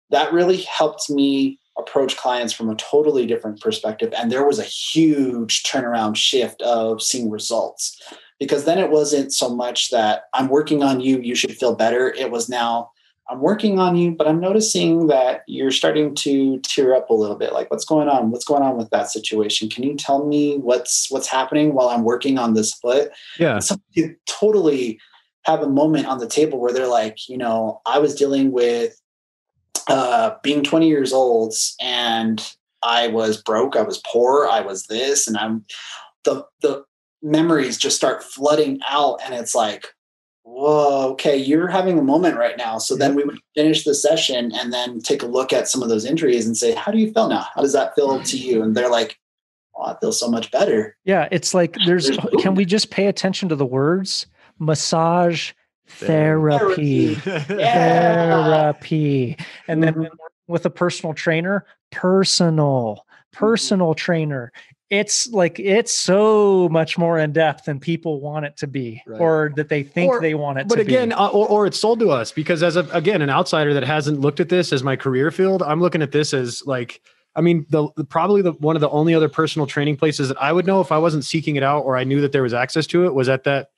Speaker 2: that really helped me approach clients from a totally different perspective. And there was a huge turnaround shift of seeing results, because then it wasn't so much that I'm working on you, you should feel better. It was now I'm working on you, but I'm noticing that you're starting to tear up a little bit. Like, what's going on? What's going on with that situation? Can you tell me what's happening while I'm working on this foot?
Speaker 1: Yeah.
Speaker 2: So you totally have a moment on the table where they're like, I was dealing with being 20 years old, and I was broke, I was poor, I was this, and the memories just start flooding out, and it's like, whoa, okay, you're having a moment right now. So then we would finish the session and then take a look at some of those injuries and say, how do you feel now? How does that feel to you? And they're like, oh, I feel so much better.
Speaker 3: Yeah. It's like, can we just pay attention to the words? Massage therapy. Therapy. And then with a personal trainer, personal trainer. It's so much more in depth than people want it to be, right, or that they think they want it to be.
Speaker 1: But again, or it's sold to us, because as an outsider that hasn't looked at this as my career field, I'm looking at this as like, I mean, probably one of the only other personal training places that I would know if I wasn't seeking it out or I knew that there was access to it was at that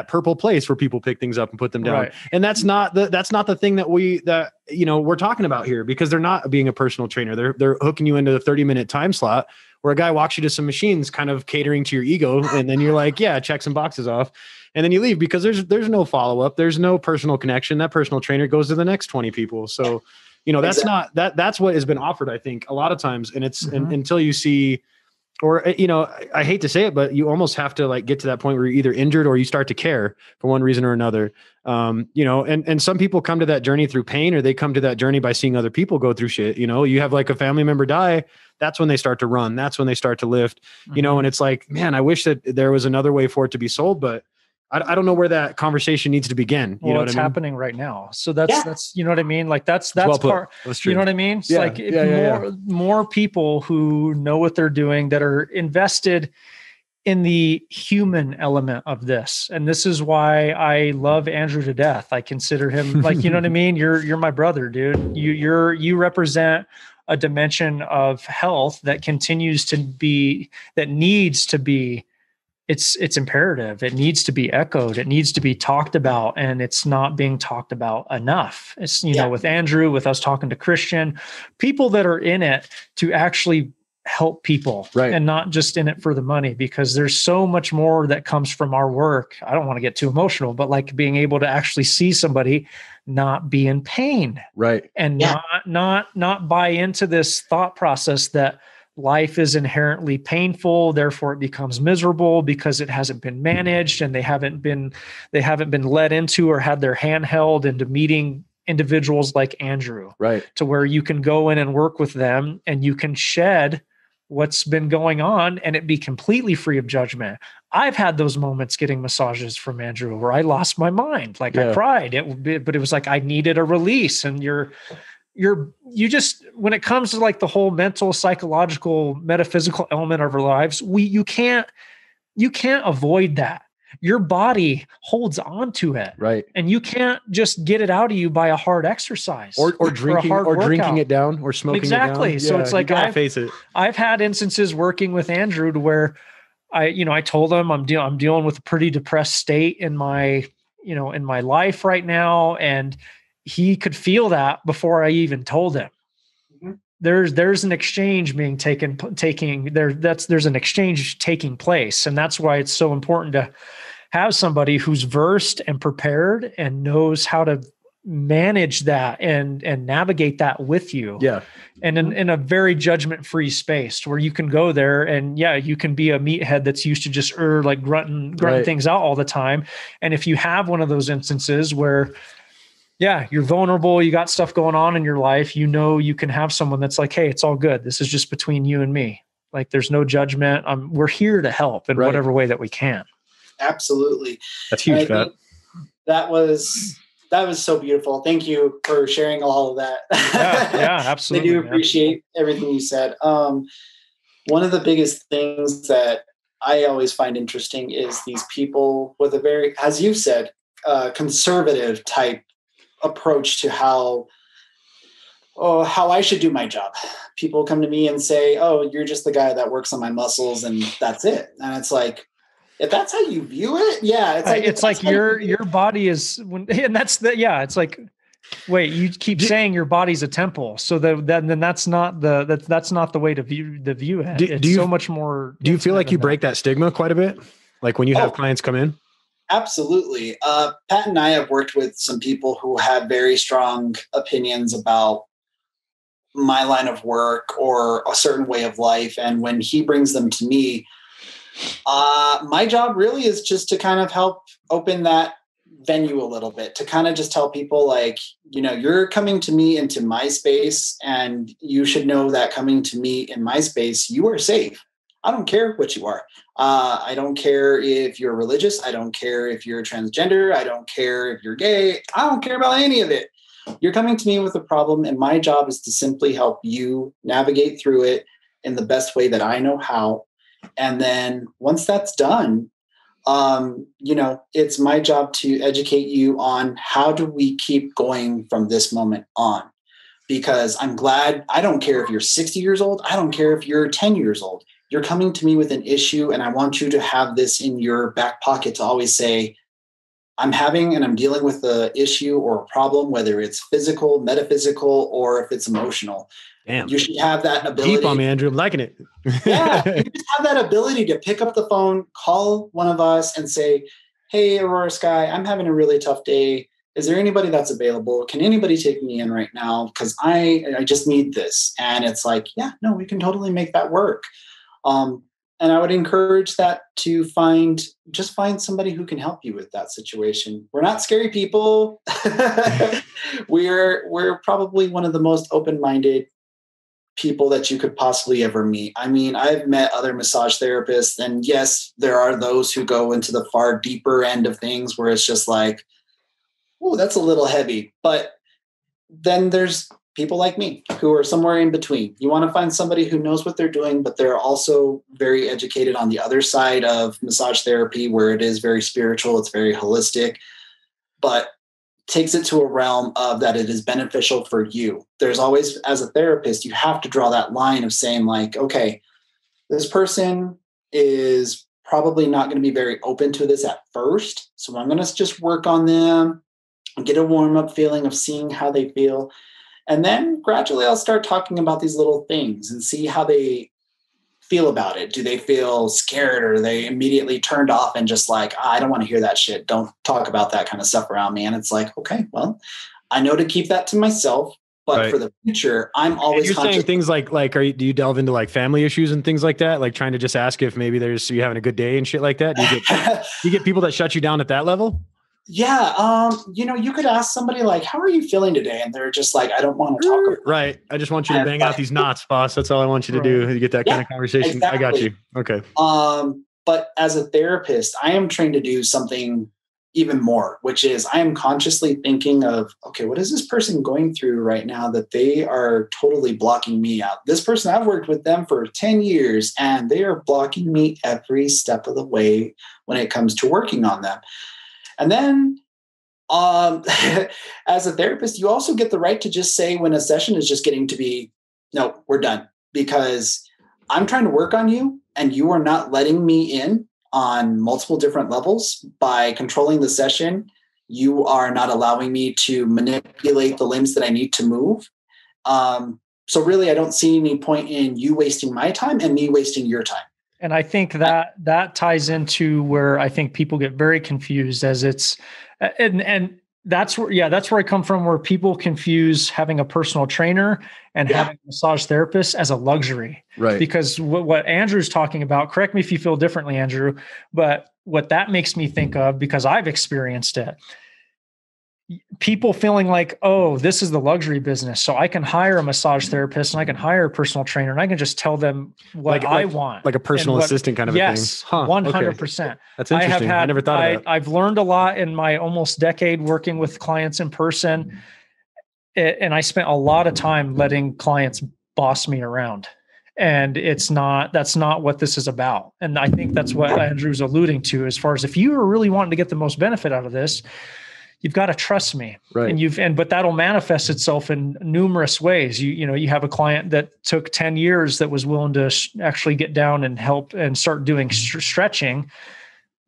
Speaker 1: purple place where people pick things up and put them down. Right. And that's not the thing that we're talking about here, because they're not being a personal trainer. They're hooking you into the 30-minute time slot where a guy walks you to some machines, kind of catering to your ego. And then you're like, yeah, check some boxes off. And then you leave because there's no follow-up. There's no personal connection. That personal trainer goes to the next 20 people. So, that's exactly. That's what has been offered, I think, a lot of times. And it's until you see, or, I hate to say it, but you almost have to like get to that point where you're either injured or you start to care for one reason or another. And some people come to that journey through pain, or they come to that journey by seeing other people go through shit. You have like a family member die. That's when they start to run. That's when they start to lift, and it's like, man, I wish that there was another way for it to be sold, but I don't know where that conversation needs to begin.
Speaker 3: Well, it's happening right now. So that's, you know what I mean? Like that's part, that's you know what I mean? It's like more people who know what they're doing, that are invested in the human element of this. And this is why I love Andrew to death. I consider him like, you know what I mean? You're my brother, dude. You represent a dimension of health that continues to be, that needs to be, it's imperative. It needs to be echoed. It needs to be talked about, and it's not being talked about enough. It's, with Andrew, with us talking to Christian, people that are in it to actually help people, right, and not just in it for the money, because there's so much more that comes from our work. I don't want to get too emotional, but like being able to actually see somebody not be in pain,
Speaker 1: right,
Speaker 3: and not buy into this thought process that life is inherently painful, therefore it becomes miserable because it hasn't been managed, and they haven't been led into or had their hand held into meeting individuals like Andrew,
Speaker 1: right,
Speaker 3: to where you can go in and work with them and you can shed what's been going on and it be completely free of judgment. I've had those moments getting massages from Andrew where I lost my mind. Like I cried, but it was like I needed a release. And you just, when it comes to like the whole mental, psychological, metaphysical element of our lives, you can't avoid that. Your body holds on to it,
Speaker 1: right?
Speaker 3: And you can't just get it out of you by a hard exercise
Speaker 1: or drinking it down or smoking
Speaker 3: exactly.
Speaker 1: It down.
Speaker 3: So it's like
Speaker 1: face it.
Speaker 3: I've had instances working with Andrew to where I told him I'm dealing with a pretty depressed state in my life right now, and he could feel that before I even told him. Mm-hmm. There's an exchange being there's an exchange taking place. And that's why it's so important to have somebody who's versed and prepared and knows how to manage that and navigate that with you.
Speaker 1: Yeah.
Speaker 3: And in a very judgment-free space where you can go there and you can be a meathead that's used to just grunting right, things out all the time. And if you have one of those instances where you're vulnerable, you got stuff going on in your life, you can have someone that's like, hey, it's all good. This is just between you and me. Like there's no judgment. We're here to help in whatever way that we can.
Speaker 2: Absolutely.
Speaker 1: That's huge.
Speaker 2: That was so beautiful. Thank you for sharing all of that.
Speaker 3: Yeah, absolutely.
Speaker 2: I do appreciate everything you said. One of the biggest things that I always find interesting is these people with a very, as you said, conservative type approach to how I should do my job. People come to me and say, "Oh, you're just the guy that works on my muscles and that's it." And it's like, if that's how you view it,
Speaker 3: it's like your body is and that's it's like, wait, you keep saying your body's a temple. So then that's not the way to view it. It's so much more.
Speaker 1: Do you feel like you break that stigma quite a bit? Like when you have clients come in?
Speaker 2: Absolutely. Pat and I have worked with some people who have very strong opinions about my line of work or a certain way of life. And when he brings them to me, my job really is just to kind of help open that venue a little bit, to kind of just tell people like, you're coming to me into my space, and you should know that coming to me in my space, you are safe. I don't care what you are. I don't care if you're religious. I don't care if you're transgender. I don't care if you're gay. I don't care about any of it. You're coming to me with a problem, and my job is to simply help you navigate through it in the best way that I know how. And then once that's done, it's my job to educate you on how do we keep going from this moment on. because I'm glad. I don't care if you're 60 years old. I don't care if you're 10 years old. You're coming to me with an issue, and I want you to have this in your back pocket to always say, I'm having and I'm dealing with the issue or a problem, whether it's physical, metaphysical, or if it's emotional.
Speaker 1: Damn.
Speaker 2: You should have that ability.
Speaker 1: Deep on me, Andrew. I'm liking it.
Speaker 2: Yeah. You just have that ability to pick up the phone, call one of us and say, hey, Aurora Sky, I'm having a really tough day. Is there anybody that's available? Can anybody take me in right now? Because I just need this. And it's like, yeah, no, we can totally make that work. And I would encourage that to find somebody who can help you with that situation. We're not scary people. We're probably one of the most open-minded people that you could possibly ever meet. I mean, I've met other massage therapists, and yes, there are those who go into the far deeper end of things where it's just like, oh, that's a little heavy. But then there's people like me who are somewhere in between. You want to find somebody who knows what they're doing, but they're also very educated on the other side of massage therapy, where it is very spiritual, it's very holistic, but takes it to a realm of that it is beneficial for you. There's always, as a therapist, you have to draw that line of saying like, okay, this person is probably not going to be very open to this at first. So I'm going to just work on them and get a warm up feeling of seeing how they feel. And then gradually I'll start talking about these little things and see how they feel about it. Do they feel scared, or are they immediately turned off and just like, I don't want to hear that shit. Don't talk about that kind of stuff around me. And it's like, okay, well, I know to keep that to myself, but right. For the future, I'm always
Speaker 1: you're saying things like, do you delve into like family issues and things like that? Like trying to just ask if maybe you having a good day and shit like that? Do you get people that shut you down at that level?
Speaker 2: Yeah. You could ask somebody like, how are you feeling today? And they're just like, I don't want to talk about it.
Speaker 1: Right. I just want you to bang out these knots, boss. That's all I want you to do. You get that kind of conversation. Exactly. I got you. Okay.
Speaker 2: But as a therapist, I am trained to do something even more, which is I am consciously thinking of, okay, what is this person going through right now that they are totally blocking me out? This person, I've worked with them for 10 years and they are blocking me every step of the way when it comes to working on them. And then as a therapist, you also get the right to just say when a session is just getting to be, no, we're done, because I'm trying to work on you and you are not letting me in on multiple different levels. By controlling the session, you are not allowing me to manipulate the limbs that I need to move. So really, I don't see any point in you wasting my time and me wasting your time.
Speaker 3: And I think that ties into where I think people get very confused, as it's, and that's where I come from, where people confuse having a personal trainer and having a massage therapist as a luxury.
Speaker 1: Right.
Speaker 3: Because what Andrew's talking about, correct me if you feel differently, Andrew, but what that makes me think of, because I've experienced it, people feeling like, oh, this is the luxury business, so I can hire a massage therapist and I can hire a personal trainer and I can just tell them what I want.
Speaker 1: Like a personal assistant kind of a thing.
Speaker 3: Yes, 100%.
Speaker 1: Okay. That's interesting. I never thought of that.
Speaker 3: I've learned a lot in my almost decade working with clients in person. And I spent a lot of time letting clients boss me around. And that's not what this is about. And I think that's what Andrew's alluding to, as far as if you are really wanting to get the most benefit out of this, you've got to trust me.
Speaker 1: Right.
Speaker 3: But that'll manifest itself in numerous ways. You have a client that took 10 years that was willing to actually get down and help and start doing stretching.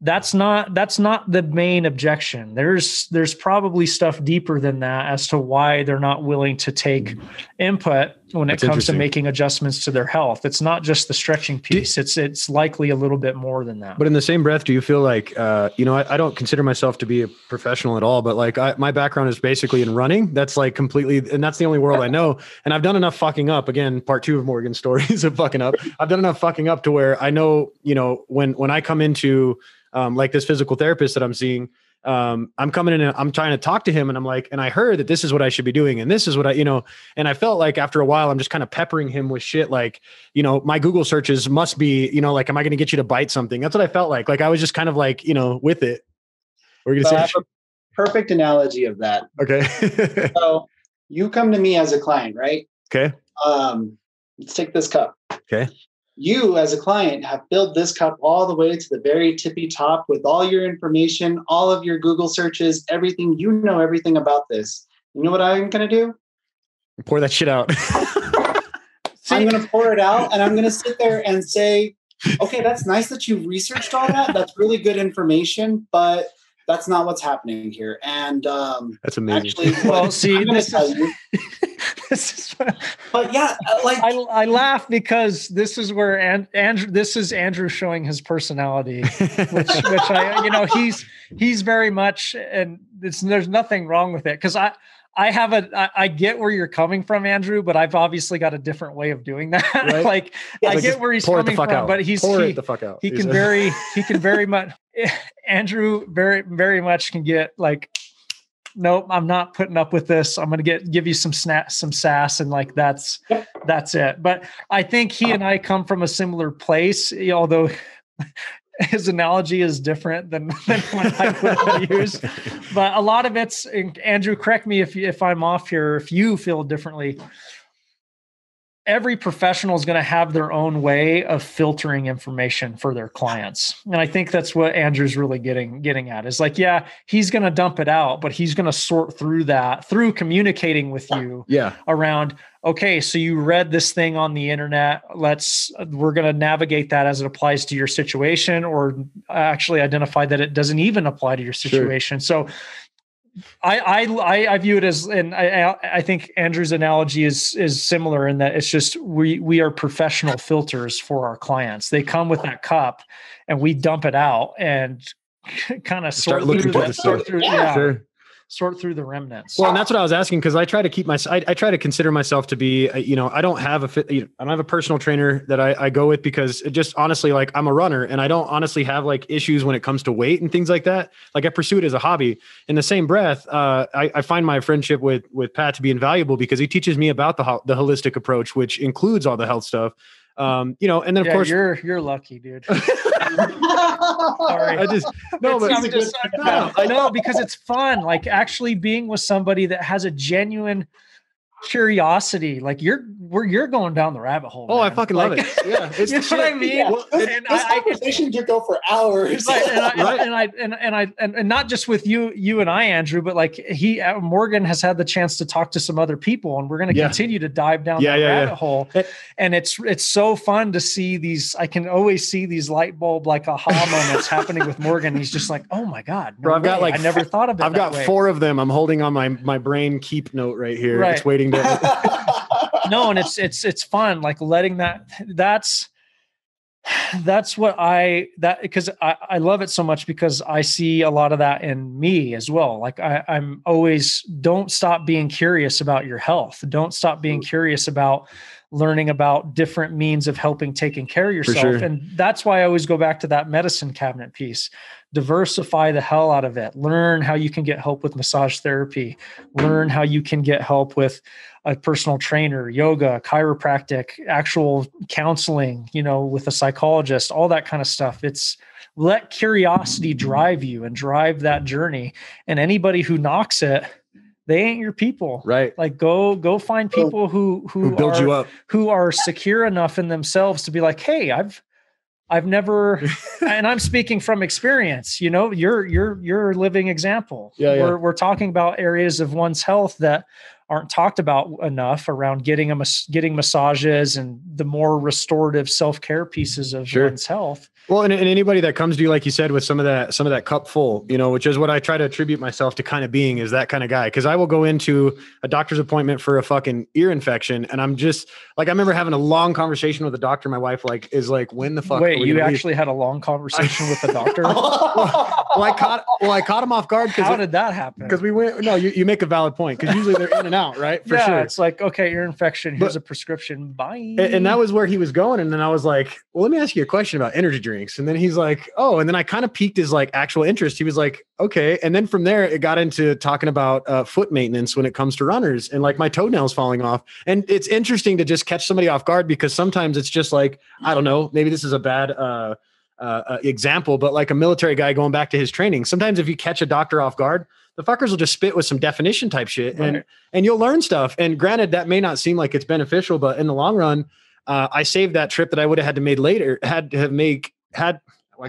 Speaker 3: That's not the main objection. There's probably stuff deeper than that as to why they're not willing to take input when it comes to making adjustments to their health. It's not just the stretching piece. It's likely a little bit more than that.
Speaker 1: But in the same breath, do you feel like, I don't consider myself to be a professional at all, but like my background is basically in running. That's like completely, and that's the only world I know. And I've done enough fucking up, again, part 2 of Morgan's stories of fucking up. I've done enough fucking up to where I know, when I come into, like this physical therapist that I'm seeing, I'm coming in and I'm trying to talk to him and I'm like, and I heard that this is what I should be doing. And this is what and I felt like after a while, I'm just kind of peppering him with shit. Like, my Google searches must be, like, am I going to get you to bite something? That's what I felt like. Like I was just kind of like, with it. We're going to say
Speaker 2: I have a perfect analogy of that.
Speaker 1: Okay.
Speaker 2: So you come to me as a client, right?
Speaker 1: Okay.
Speaker 2: Let's take this cup.
Speaker 1: Okay.
Speaker 2: You as a client have filled this cup all the way to the very tippy top with all your information, all of your Google searches, everything. You know everything about this. You know what I'm going to do?
Speaker 4: Pour that shit out.
Speaker 2: I'm going to pour it out, and I'm going to sit there and say, okay, that's nice that you researched all that. That's really good information, but that's not what's happening here. And
Speaker 4: that's amazing.
Speaker 2: Actually,
Speaker 3: well, see, this is
Speaker 2: but yeah, like
Speaker 3: I laugh because this is where Andrew. This is Andrew showing his personality, which I, he's very much, and there's nothing wrong with it, because I get where you're coming from, Andrew, but I've obviously got a different way of doing that. Right? I get where he's coming from,
Speaker 4: out.
Speaker 3: but he can very much, Andrew very, very much can get like, nope, I'm not putting up with this. I'm going to give you some sass. And like, that's it. But I think he and I come from a similar place, although his analogy is different than what I would use. But a lot of it's, Andrew, correct me if I'm off here, if you feel differently. Every professional is going to have their own way of filtering information for their clients. And I think that's what Andrew's really getting at, is like, yeah, he's going to dump it out, but he's going to sort through that through communicating with you around, okay, so you read this thing on the internet. We're going to navigate that as it applies to your situation, or actually identify that it doesn't even apply to your situation. Sure. So I view it as, and I think Andrew's analogy is similar in that it's just, we are professional filters for our clients. They come with that cup and we dump it out and kind of sort through the remnants.
Speaker 4: Well, and that's what I was asking, because I try to keep I try to consider myself to be, I don't have a personal trainer that I go with, because it just honestly, like, I'm a runner and I don't honestly have like issues when it comes to weight and things like that. Like, I pursue it as a hobby. In the same breath, I find my friendship with Pat to be invaluable, because he teaches me about the holistic approach, which includes all the health stuff. And then of course
Speaker 3: you're lucky, dude.
Speaker 4: Sorry.
Speaker 3: I know, because it's fun. Like, actually being with somebody that has a genuine curiosity, like you're going down the rabbit hole.
Speaker 4: Oh, man. I fucking love it. Yeah, it's
Speaker 3: you know what I mean.
Speaker 2: Yeah. This conversation could go for hours.
Speaker 3: Right, and not just with you and I, Andrew, but like Morgan has had the chance to talk to some other people, and we're going to continue to dive down that rabbit hole. And it's so fun to see these. I can always see these light bulb like aha moments happening with Morgan. He's just like, oh my god,
Speaker 4: bro! I never
Speaker 3: thought of it.
Speaker 4: I've got 4 of them. I'm holding on my brain keep note right here. Right. It's waiting to.
Speaker 3: No, and it's fun, like letting that's what because I love it so much, because I see a lot of that in me as well. Like I'm always, don't stop being curious about your health. Don't stop being curious about learning about different means of helping taking care of yourself. Sure. And that's why I always go back to that medicine cabinet piece. Diversify the hell out of it. Learn how you can get help with massage therapy. Learn how you can get help with a personal trainer, yoga, chiropractic, actual counseling, with a psychologist, all that kind of stuff. It's let curiosity drive you and drive that journey. And anybody who knocks it, they ain't your people.
Speaker 4: Right.
Speaker 3: Like go find people who
Speaker 4: build you up,
Speaker 3: who are secure enough in themselves to be like, hey, I've never, and I'm speaking from experience, you're a living example. We're talking about areas of one's health that aren't talked about enough around getting massages and the more restorative self-care pieces of one's health.
Speaker 4: Well, and anybody that comes to you, like you said, with some of that cup full, which is what I try to attribute myself to kind of being, is that kind of guy. Cause I will go into a doctor's appointment for a fucking ear infection. And I'm just like, I remember having a long conversation with the doctor. My wife is like, when the fuck?
Speaker 3: Wait, you actually had a long conversation with the doctor?
Speaker 4: I caught him off guard.
Speaker 3: How did that happen?
Speaker 4: Cause we went, no, you make a valid point. Cause usually they're in and out, right? For sure.
Speaker 3: It's like, okay, ear infection. Here's a prescription. Bye.
Speaker 4: And that was where he was going. And then I was like, well, let me ask you a question about energy drinks. And then he's like, oh, and then I kind of piqued his like actual interest. He was like, okay. And then from there, it got into talking about foot maintenance when it comes to runners and like my toenails falling off. And it's interesting to just catch somebody off guard, because sometimes it's just like, I don't know, maybe this is a bad example, but like a military guy going back to his training. Sometimes if you catch a doctor off guard, the fuckers will just spit with some definition type shit, and you'll learn stuff. And granted, that may not seem like it's beneficial, but in the long run, I saved that trip that I would have had to made later,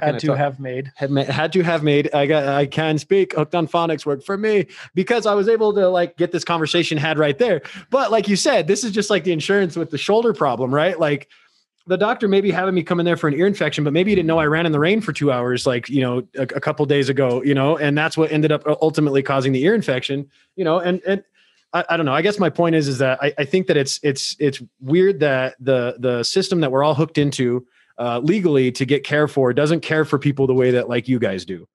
Speaker 3: Had to have made.
Speaker 4: I can speak. Hooked on Phonics worked for me because I was able to like get this conversation had right there. But like you said, this is just like the insurance with the shoulder problem, right? Like the doctor maybe having me come in there for an ear infection, but maybe he didn't know I ran in the rain for 2 hours, like, you know, a couple days ago, you know, and that's what ended up ultimately causing the ear infection, you know, and I don't know. I guess my point is that I think that it's weird that the system that we're all hooked into legally to get care for doesn't care for people the way that like you guys do.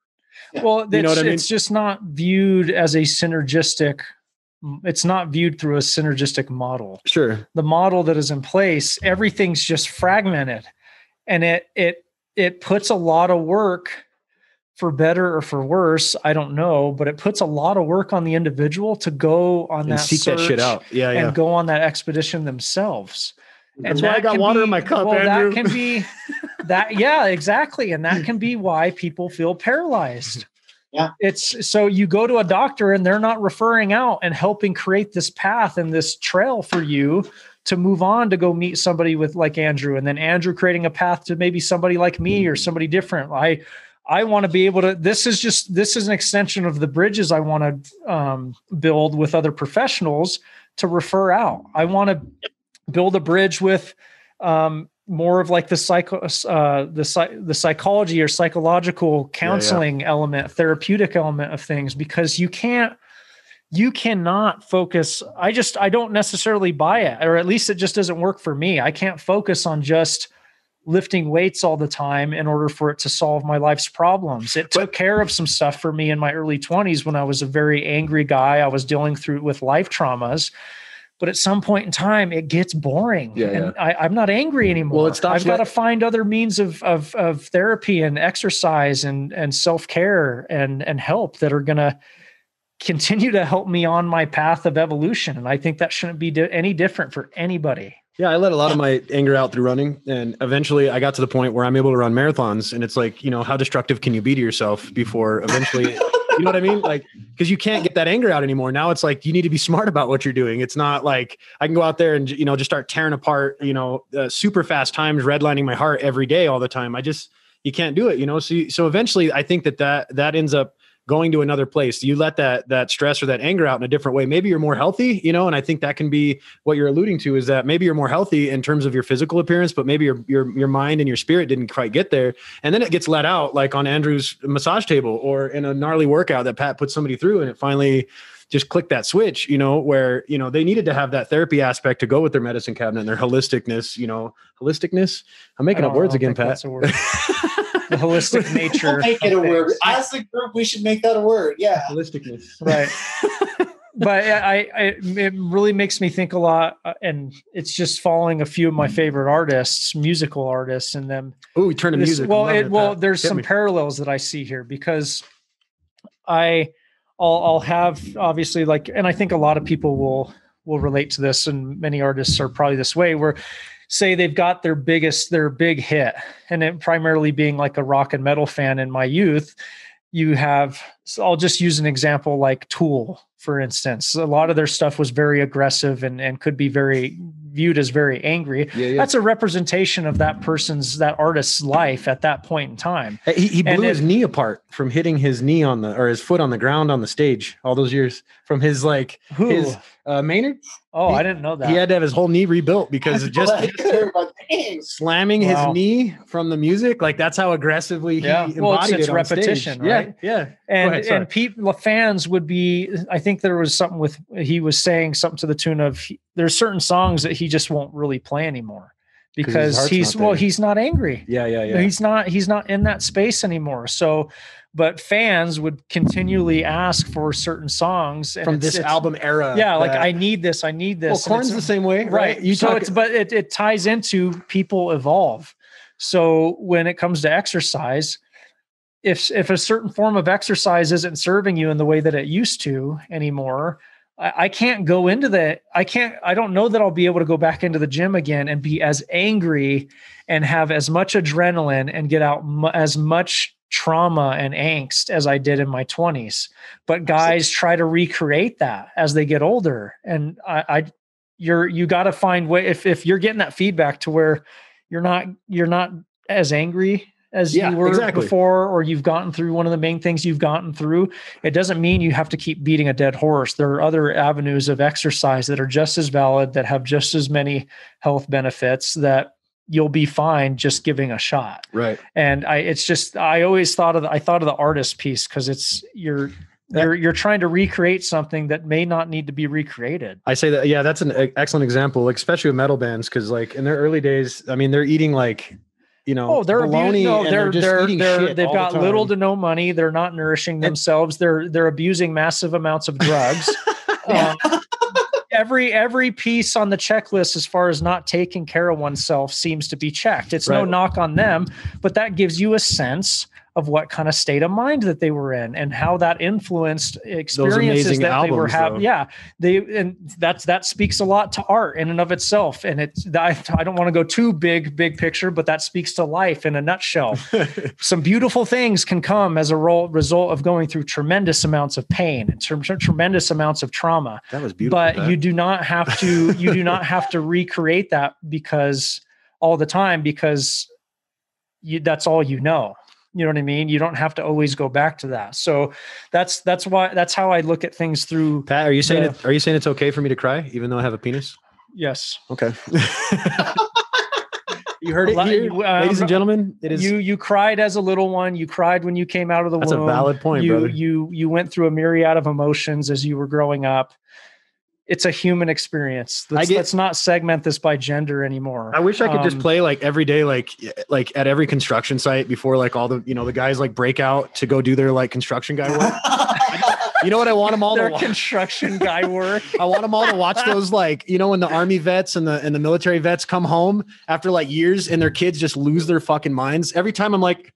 Speaker 3: Well, you know what I mean? It's just not viewed as a synergistic. It's not viewed through a synergistic model.
Speaker 4: Sure.
Speaker 3: The model that is in place, everything's just fragmented, and it puts a lot of work, for better or for worse, I don't know, but it puts a lot of work on the individual to go on that
Speaker 4: seek
Speaker 3: search
Speaker 4: that shit out. Yeah.
Speaker 3: And go on that expedition themselves.
Speaker 4: That's why I got water in my cup.
Speaker 3: Well,
Speaker 4: Andrew.
Speaker 3: that can be that. Yeah, exactly. And that can be why people feel paralyzed.
Speaker 2: Yeah.
Speaker 3: It's so you go to a doctor and they're not referring out and helping create this path and this trail for you to move on to go meet somebody with like Andrew, and then Andrew creating a path to maybe somebody like me or somebody different. I want to be able to, this is an extension of the bridges I want to build with other professionals to refer out. I want to build a bridge with more of like the psychology or psychological counseling element, therapeutic element of things, because you cannot focus. I don't necessarily buy it, or at least it just doesn't work for me. I can't focus on just lifting weights all the time in order for it to solve my life's problems. It took care of some stuff for me in my early 20s when I was a very angry guy. I was dealing with life traumas. But at some point in time, it gets boring. And I'm not angry anymore.
Speaker 4: Well, I've
Speaker 3: got to find other means of therapy and exercise and self-care and help that are going to continue to help me on my path of evolution. And I think that shouldn't be any different for anybody.
Speaker 4: Yeah, I let a lot of my anger out through running. And eventually I got to the point where I'm able to run marathons. And it's like, you know, how destructive can you be to yourself before eventually, you know what I mean? Like, because you can't get that anger out anymore. Now it's like, you need to be smart about what you're doing. It's not like I can go out there and, you know, just start tearing apart, you know, super fast times, redlining my heart every day, all the time. You can't do it, you know? So eventually I think that ends up going to another place. You let that stress or that anger out in a different way. Maybe you're more healthy, you know, and I think that can be what you're alluding to, is that maybe you're more healthy in terms of your physical appearance, but maybe your mind and your spirit didn't quite get there. And then it gets let out, like on Andrew's massage table or in a gnarly workout that Pat put somebody through, and it finally just clicked that switch, you know, where, you know, they needed to have that therapy aspect to go with their medicine cabinet and their holisticness. I'm making up words again, Pat. That's a word.
Speaker 3: The holistic nature.
Speaker 2: We'll make it a word. As a group, we should make that a word. Yeah.
Speaker 4: Holisticness.
Speaker 3: Right. But it really makes me think a lot. And it's just following a few of my favorite artists, musical artists, and them.
Speaker 4: Oh, we turn to music.
Speaker 3: Well, there's some parallels that I see here, because I'll have obviously like, and I think a lot of people will relate to this, and many artists are probably this way, where say they've got their big hit, and it primarily being like a rock and metal fan in my youth. So I'll just use an example like Tool, for instance. A lot of their stuff was very aggressive and could be very viewed as very angry. Yeah. That's a representation of that artist's life at that point in time.
Speaker 4: He blew his knee apart from hitting his knee or his foot on the ground on the stage all those years from his Maynard.
Speaker 3: Oh, I didn't know that.
Speaker 4: He had to have his whole knee rebuilt because just slamming his knee from the music. Like, that's how aggressively he embodied
Speaker 3: it's
Speaker 4: it on
Speaker 3: repetition,
Speaker 4: stage.
Speaker 3: right?
Speaker 4: Yeah.
Speaker 3: And people, fans would be, I think there was something he was saying something to the tune of, there's certain songs that he just won't really play anymore because he's not angry.
Speaker 4: Yeah.
Speaker 3: He's not in that space anymore. So, but fans would continually ask for certain songs
Speaker 4: from this album era.
Speaker 3: Yeah. Like, I need this. Well,
Speaker 4: Korn's the same way, right?
Speaker 3: But it ties into people evolve. So when it comes to exercise, if a certain form of exercise isn't serving you in the way that it used to anymore, I can't go into that. I don't know that I'll be able to go back into the gym again and be as angry and have as much adrenaline and get out as much trauma and angst as I did in my 20s. But guys try to recreate that as they get older. And you got to find way, if you're getting that feedback to where you're not as angry as you were before, or you've gotten through one of the main things you've gotten through, it doesn't mean you have to keep beating a dead horse. There are other avenues of exercise that are just as valid, that have just as many health benefits, that you'll be fine just giving a shot.
Speaker 4: Right.
Speaker 3: And I always thought of the artist piece, because it's you're trying to recreate something that may not need to be recreated. I say that,
Speaker 4: yeah, that's an excellent example, like, especially with metal bands, because like in their early days, I mean, they're eating like, you know,
Speaker 3: they've got little to no money. They're not nourishing themselves. They're abusing massive amounts of drugs. Every piece on the checklist as far as not taking care of oneself seems to be checked. It's no knock on them, but that gives you a sense of what kind of state of mind that they were in and how that influenced experiences that they were having. Yeah. That speaks a lot to art in and of itself. And I don't want to go too big picture, but that speaks to life in a nutshell. Some beautiful things can come as a result of going through tremendous amounts of pain and tremendous amounts of trauma.
Speaker 4: That was beautiful.
Speaker 3: But you do not have to recreate that all the time, because that's all you know. You know what I mean? You don't have to always go back to that. So that's how I look at things through.
Speaker 4: Pat, are you saying it's okay for me to cry even though I have a penis?
Speaker 3: Yes.
Speaker 4: Okay. You heard it here, ladies and gentlemen. It is.
Speaker 3: You cried as a little one. You cried when you came out of the womb.
Speaker 4: That's a valid point, brother.
Speaker 3: You went through a myriad of emotions as you were growing up. It's a human experience. Let's not segment this by gender anymore.
Speaker 4: I wish I could just play like every day, like at every construction site before like all the, you know, the guys like break out to go do their like construction guy work. You know what? I want them all to watch
Speaker 3: construction guy work.
Speaker 4: I want them all to watch those, like, you know, when the army vets and the military vets come home after like years and their kids just lose their fucking minds. Every time I'm like,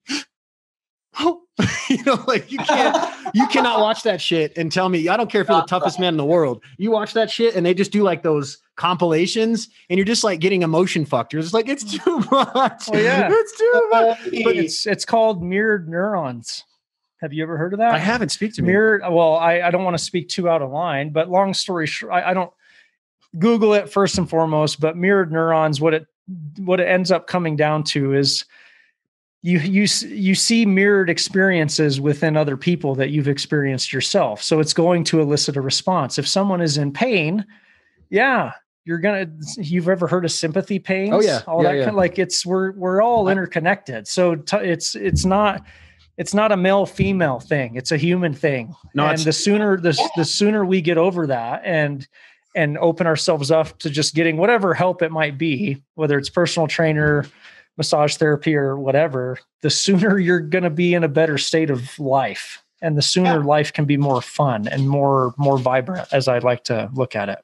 Speaker 4: oh, you know, like you cannot watch that shit and tell me, I don't care if you're the toughest man in the world. You watch that shit and they just do like those compilations and you're just like getting emotion fucked. You're just like, it's too much.
Speaker 3: Oh, yeah.
Speaker 4: It's too much.
Speaker 3: But it's called mirrored neurons. Have you ever heard of that?
Speaker 4: I haven't. Speak to me.
Speaker 3: Well, I don't want to speak too out of line, but long story short, I don't Google it first and foremost, but mirrored neurons, what it ends up coming down to is you see mirrored experiences within other people that you've experienced yourself. So it's going to elicit a response. If someone is in pain, yeah, you've ever heard of sympathy pains?
Speaker 4: Oh yeah.
Speaker 3: All that kind of, like, we're all interconnected. So it's not a male female thing. It's a human thing. No, and the sooner we get over that and open ourselves up to just getting whatever help it might be, whether it's personal trainer, massage therapy, or whatever, the sooner you're going to be in a better state of life, and the sooner life can be more fun and more vibrant, as I like to look at it.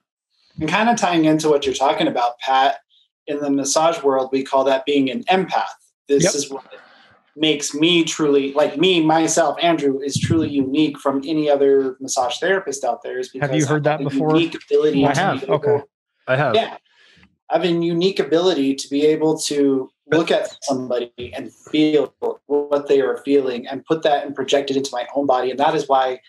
Speaker 2: And kind of tying into what you're talking about, Pat, in the massage world, we call that being an empath. This is what makes me truly, like me, myself, Andrew, is truly unique from any other massage therapist out there. Is because
Speaker 3: have you heard that before?
Speaker 2: Unique ability.
Speaker 3: I have. Okay.
Speaker 4: I have.
Speaker 2: Yeah. I have a unique ability to be able to look at somebody and feel what they are feeling and put that and project it into my own body. And that is why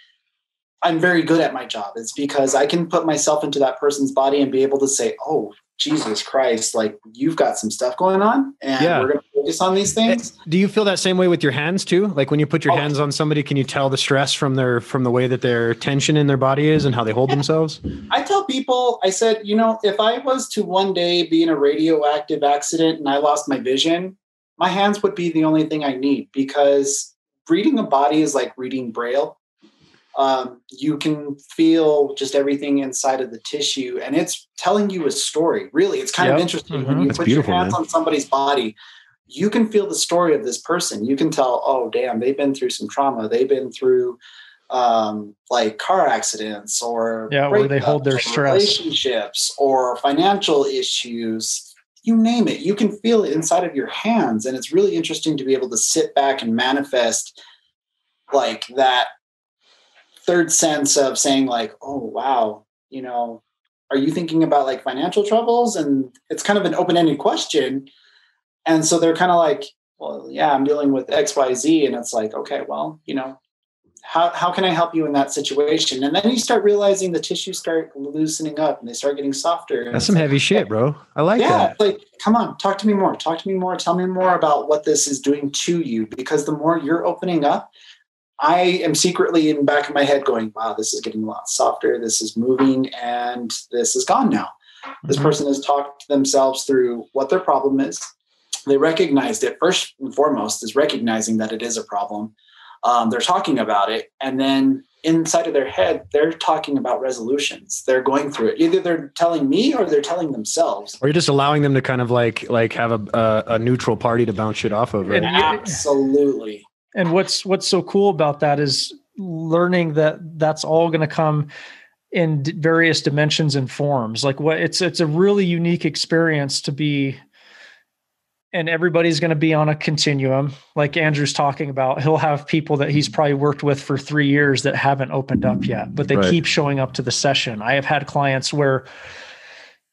Speaker 2: I'm very good at my job. It's because I can put myself into that person's body and be able to say, oh, Jesus Christ, like, you've got some stuff going on and we're going to focus on these things.
Speaker 4: Do you feel that same way with your hands too? Like when you put your hands on somebody, can you tell the stress from the way that their tension in their body is and how they hold themselves?
Speaker 2: I tell people, I said, you know, if I was to one day be in a radioactive accident and I lost my vision, my hands would be the only thing I need, because reading a body is like reading Braille. You can feel just everything inside of the tissue, and it's telling you a story. Really, it's kind of interesting when you put your hands on somebody's body. You can feel the story of this person. You can tell, oh, damn, they've been through some trauma. They've been through like car accidents or
Speaker 3: where they hold their stress,
Speaker 2: relationships or financial issues. You name it. You can feel it inside of your hands, and it's really interesting to be able to sit back and manifest like that third sense of saying like, oh, wow, you know, are you thinking about like financial troubles? And it's kind of an open-ended question. And so they're kind of like, well, yeah, I'm dealing with X, Y, Z. And it's like, okay, well, you know, how can I help you in that situation? And then you start realizing the tissues start loosening up and they start getting softer.
Speaker 4: That's some heavy shit, bro. I like that.
Speaker 2: Yeah, like, come on, talk to me more. Talk to me more. Tell me more about what this is doing to you. Because the more you're opening up, I am secretly in the back of my head going, wow, this is getting a lot softer. This is moving and this is gone now. This person has talked themselves through what their problem is. They recognized it. First and foremost is recognizing that it is a problem. They're talking about it. And then inside of their head, they're talking about resolutions. They're going through it. Either they're telling me or they're telling themselves.
Speaker 4: Or you're just allowing them to kind of like have a neutral party to bounce shit off of. Right?
Speaker 2: Absolutely.
Speaker 3: And what's so cool about that is learning that that's all going to come in various dimensions and forms. Like it's a really unique experience to be. And everybody's going to be on a continuum. Like Andrew's talking about, he'll have people that he's probably worked with for 3 years that haven't opened up yet, but they keep showing up to the session. I have had clients where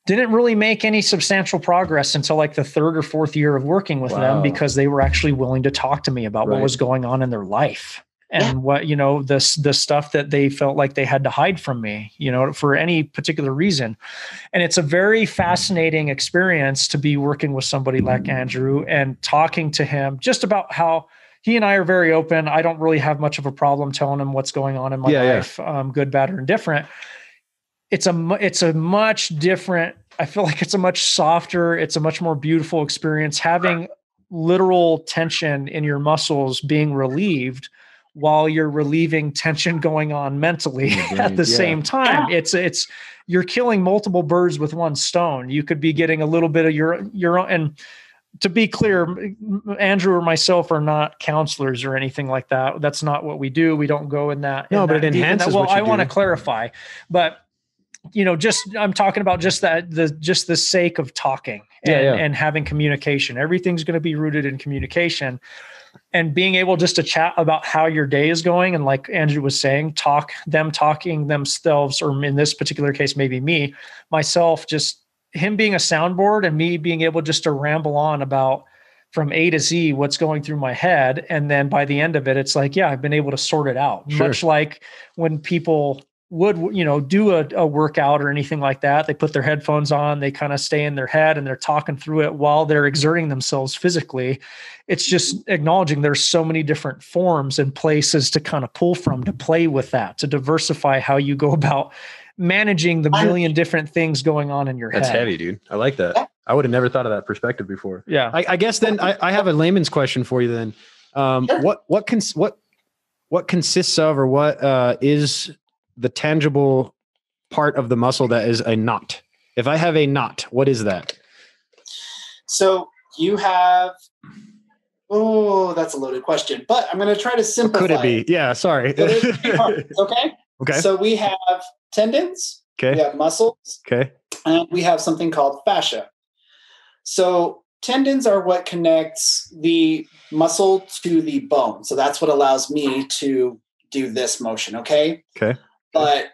Speaker 3: didn't really make any substantial progress until like the 3rd or 4th year of working with them because they were actually willing to talk to me about what was going on in their life. And what, the stuff that they felt like they had to hide from me, for any particular reason. And it's a very fascinating experience to be working with somebody like Andrew and talking to him just about how he and I are very open. I don't really have much of a problem telling him what's going on in my life, good, bad, or indifferent. It's a much different, I feel like it's a much softer, it's a much more beautiful experience having literal tension in your muscles being relieved while you're relieving tension going on mentally at the same time. It's you're killing multiple birds with one stone. You could be getting a little bit of your own. And to be clear, Andrew or myself are not counselors or anything like that. That's not what we do. We don't go in that.
Speaker 4: No, but it enhances.
Speaker 3: Well, I want to clarify, but I'm talking about just the sake of talking and having communication. Everything's going to be rooted in communication. And being able just to chat about how your day is going. And like Andrew was saying, talking themselves, or in this particular case, maybe myself, just him being a soundboard and me being able just to ramble on about from A to Z, what's going through my head. And then by the end of it, it's like, I've been able to sort it out. Sure. Much like when people would, do a workout or anything like that. They put their headphones on, they kind of stay in their head and they're talking through it while they're exerting themselves physically. It's just acknowledging there's so many different forms and places to kind of pull from, to play with that, to diversify how you go about managing the million different things going on in your head.
Speaker 4: That's heavy, dude. I like that. I would have never thought of that perspective before.
Speaker 3: Yeah.
Speaker 4: I guess then I have a layman's question for you then. What consists of, or what is the tangible part of the muscle that is a knot? If I have a knot, what is that?
Speaker 2: So you have, that's a loaded question, but I'm going to try to simplify.
Speaker 4: Could it be? Yeah, sorry.
Speaker 2: Okay. So we have tendons.
Speaker 4: Okay.
Speaker 2: We have muscles.
Speaker 4: Okay.
Speaker 2: And we have something called fascia. So tendons are what connects the muscle to the bone. So that's what allows me to do this motion. Okay.
Speaker 4: Okay.
Speaker 2: But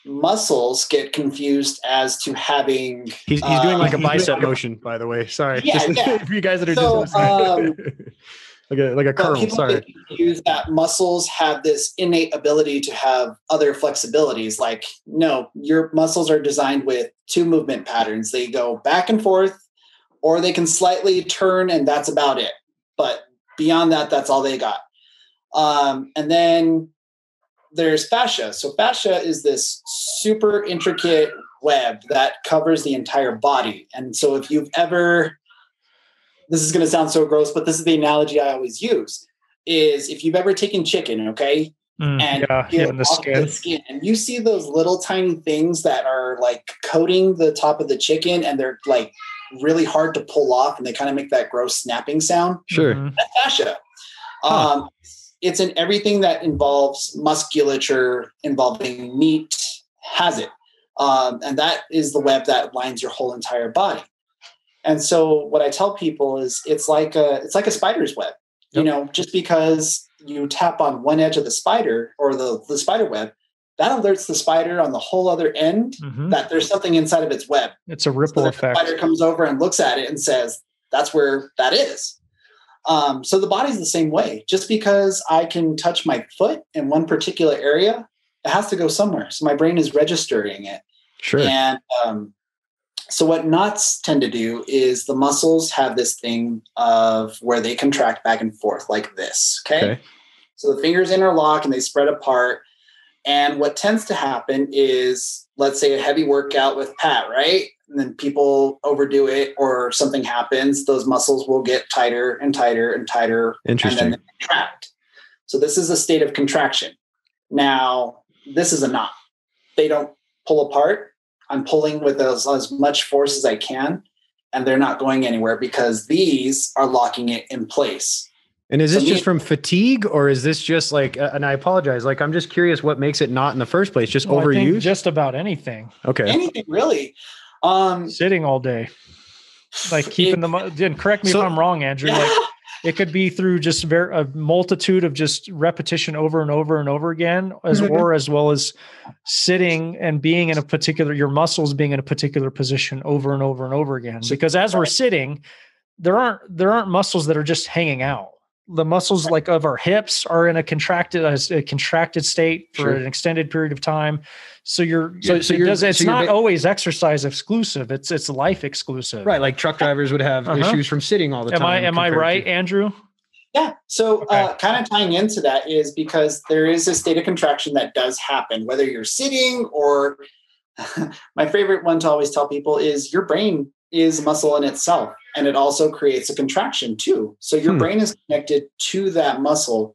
Speaker 2: muscles get confused as to having.
Speaker 4: He's doing like a bicep motion, by the way. Sorry, for you guys that are just like a curl.
Speaker 2: People
Speaker 4: Sorry.
Speaker 2: Use that muscles have this innate ability to have other flexibilities. Like, no, your muscles are designed with 2 movement patterns. They go back and forth, or they can slightly turn, and that's about it. But beyond that, that's all they got. And then there's fascia. So fascia is this super intricate web that covers the entire body. And so if you've ever, this is going to sound so gross, but this is the analogy I always use, is if you've ever taken chicken, okay? And the skin, and you see those little tiny things that are like coating the top of the chicken, and they're like really hard to pull off, and they kind of make that gross snapping sound.
Speaker 4: Sure.
Speaker 2: That's fascia. It's in everything that involves musculature, involving meat, has it. And that is the web that lines your whole entire body. And so what I tell people is it's like a spider's web. Yep. Just because you tap on one edge of the spider, or the spider web, that alerts the spider on the whole other end that there's something inside of its web.
Speaker 3: It's a ripple effect.
Speaker 2: The spider comes over and looks at it and says, that's where that is. So the body's the same way. Just because I can touch my foot in one particular area, it has to go somewhere. So my brain is registering it.
Speaker 4: Sure.
Speaker 2: And so what knots tend to do is the muscles have this thing of where they contract back and forth like this. Okay. So the fingers interlock and they spread apart. And what tends to happen is, let's say a heavy workout with Pat, right? And then people overdo it or something happens, those muscles will get tighter and tighter and tighter.
Speaker 4: Interesting.
Speaker 2: And then they contract. So this is a state of contraction. Now, this is a knot. They don't pull apart. I'm pulling with as much force as I can, and they're not going anywhere because these are locking it in place.
Speaker 4: And is this just from fatigue, or is this just like, and I apologize, like, I'm just curious what makes it not in the first place, just overuse? I think
Speaker 3: just about anything.
Speaker 4: Okay.
Speaker 2: Anything really.
Speaker 3: Sitting all day, like keeping them, and correct me if I'm wrong, Andrew, like it could be through just a multitude of just repetition over and over and over again, as well as sitting and being in your muscles being in a particular position over and over and over again. Because as we're sitting, there aren't muscles that are just hanging out. The muscles like of our hips are in a contracted state for an extended period of time. So it's not always exercise exclusive. It's life exclusive.
Speaker 4: Right. Like truck drivers would have issues from sitting all the time.
Speaker 3: Am I right, Andrew?
Speaker 2: Yeah. So kind of tying into that is because there is a state of contraction that does happen, whether you're sitting or my favorite one to always tell people is your brain is muscle in itself. And it also creates a contraction too. So your brain is connected to that muscle.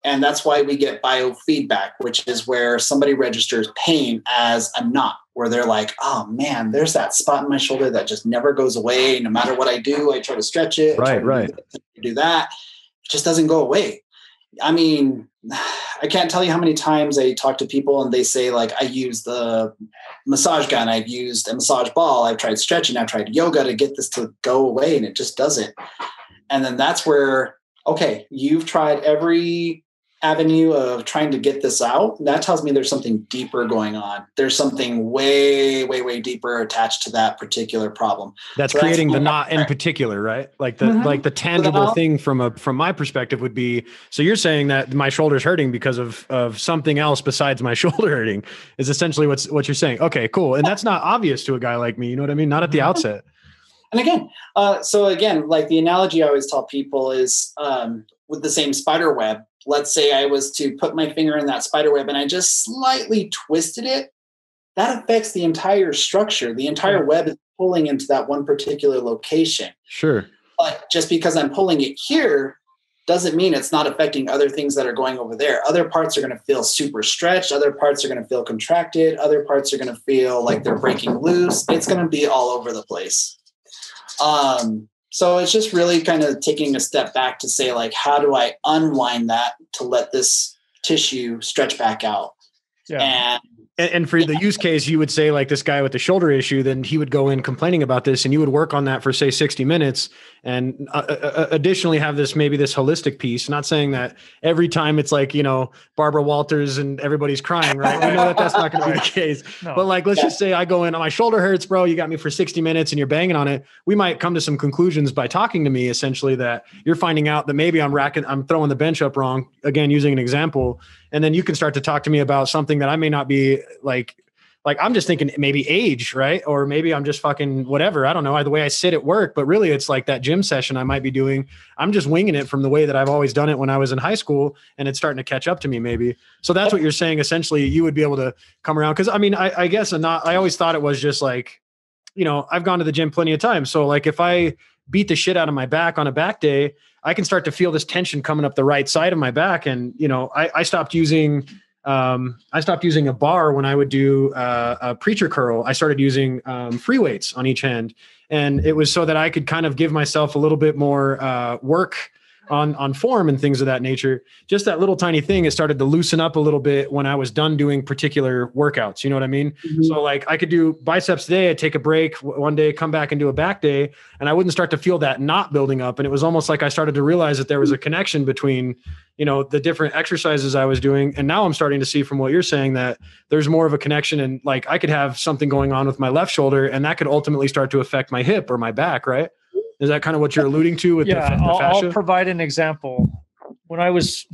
Speaker 2: And that's why we get biofeedback, which is where somebody registers pain as a knot, where they're like, oh man, there's that spot in my shoulder that just never goes away. No matter what I do, I try to stretch it.
Speaker 4: Right.
Speaker 2: Do that. It just doesn't go away. I mean, I can't tell you how many times I talk to people and they say, like, I use the massage gun, I've used a massage ball, I've tried stretching, I've tried yoga to get this to go away, and it just doesn't. And then that's where, okay, you've tried every avenue of trying to get this out. That tells me there's something deeper going on. There's something way, way, way deeper attached to that particular problem.
Speaker 4: That's creating the knot in particular, right? Like the tangible thing from my perspective would be, so you're saying that my shoulder's hurting because of something else besides my shoulder hurting is essentially what you're saying. Okay, cool. And that's not obvious to a guy like me. You know what I mean? Not at the outset.
Speaker 2: And again, like the analogy I always tell people is with the same spider web. Let's say I was to put my finger in that spider web and I just slightly twisted it. That affects the entire structure. The entire web is pulling into that one particular location.
Speaker 4: Sure.
Speaker 2: But just because I'm pulling it here doesn't mean it's not affecting other things that are going over there. Other parts are going to feel super stretched. Other parts are going to feel contracted. Other parts are going to feel like they're breaking loose. It's going to be all over the place. So it's just really kind of taking a step back to say, like, how do I unwind that to let this tissue stretch back out?
Speaker 3: Yeah.
Speaker 4: And for the use case, you would say, like, this guy with the shoulder issue, then he would go in complaining about this and you would work on that for, say, 60 minutes and additionally have this holistic piece. Not saying that every time it's like, Barbara Walters and everybody's crying, right? We know that that's not going to be the case. No. But like, let's just say I go in, my shoulder hurts, bro. You got me for 60 minutes and you're banging on it. We might come to some conclusions by talking to me, essentially, that you're finding out that maybe I'm throwing the bench up wrong, again, using an example. And then you can start to talk to me about something that I may not be like I'm just thinking maybe age, right? Or maybe I'm just fucking whatever. I don't know, the way I sit at work, but really it's like that gym session I might be doing. I'm just winging it from the way that I've always done it when I was in high school, and it's starting to catch up to me maybe. So that's what you're saying. Essentially, you would be able to come around. Cause I mean, I guess I always thought it was just like, I've gone to the gym plenty of times. So like if I beat the shit out of my back on a back day, I can start to feel this tension coming up the right side of my back. And, I stopped using a bar when I would do a preacher curl. I started using free weights on each hand. And it was so that I could kind of give myself a little bit more work on form and things of that nature. Just that little tiny thing, it started to loosen up a little bit when I was done doing particular workouts. You know what I mean? Mm-hmm. So like I could do biceps today, I'd take a break one day, come back and do a back day, and I wouldn't start to feel that knot building up. And it was almost like I started to realize that there was a connection between, the different exercises I was doing. And now I'm starting to see from what you're saying that there's more of a connection, and like I could have something going on with my left shoulder and that could ultimately start to affect my hip or my back, right? Is that kind of what you're alluding to with the fascia?
Speaker 3: I'll provide an example. When I was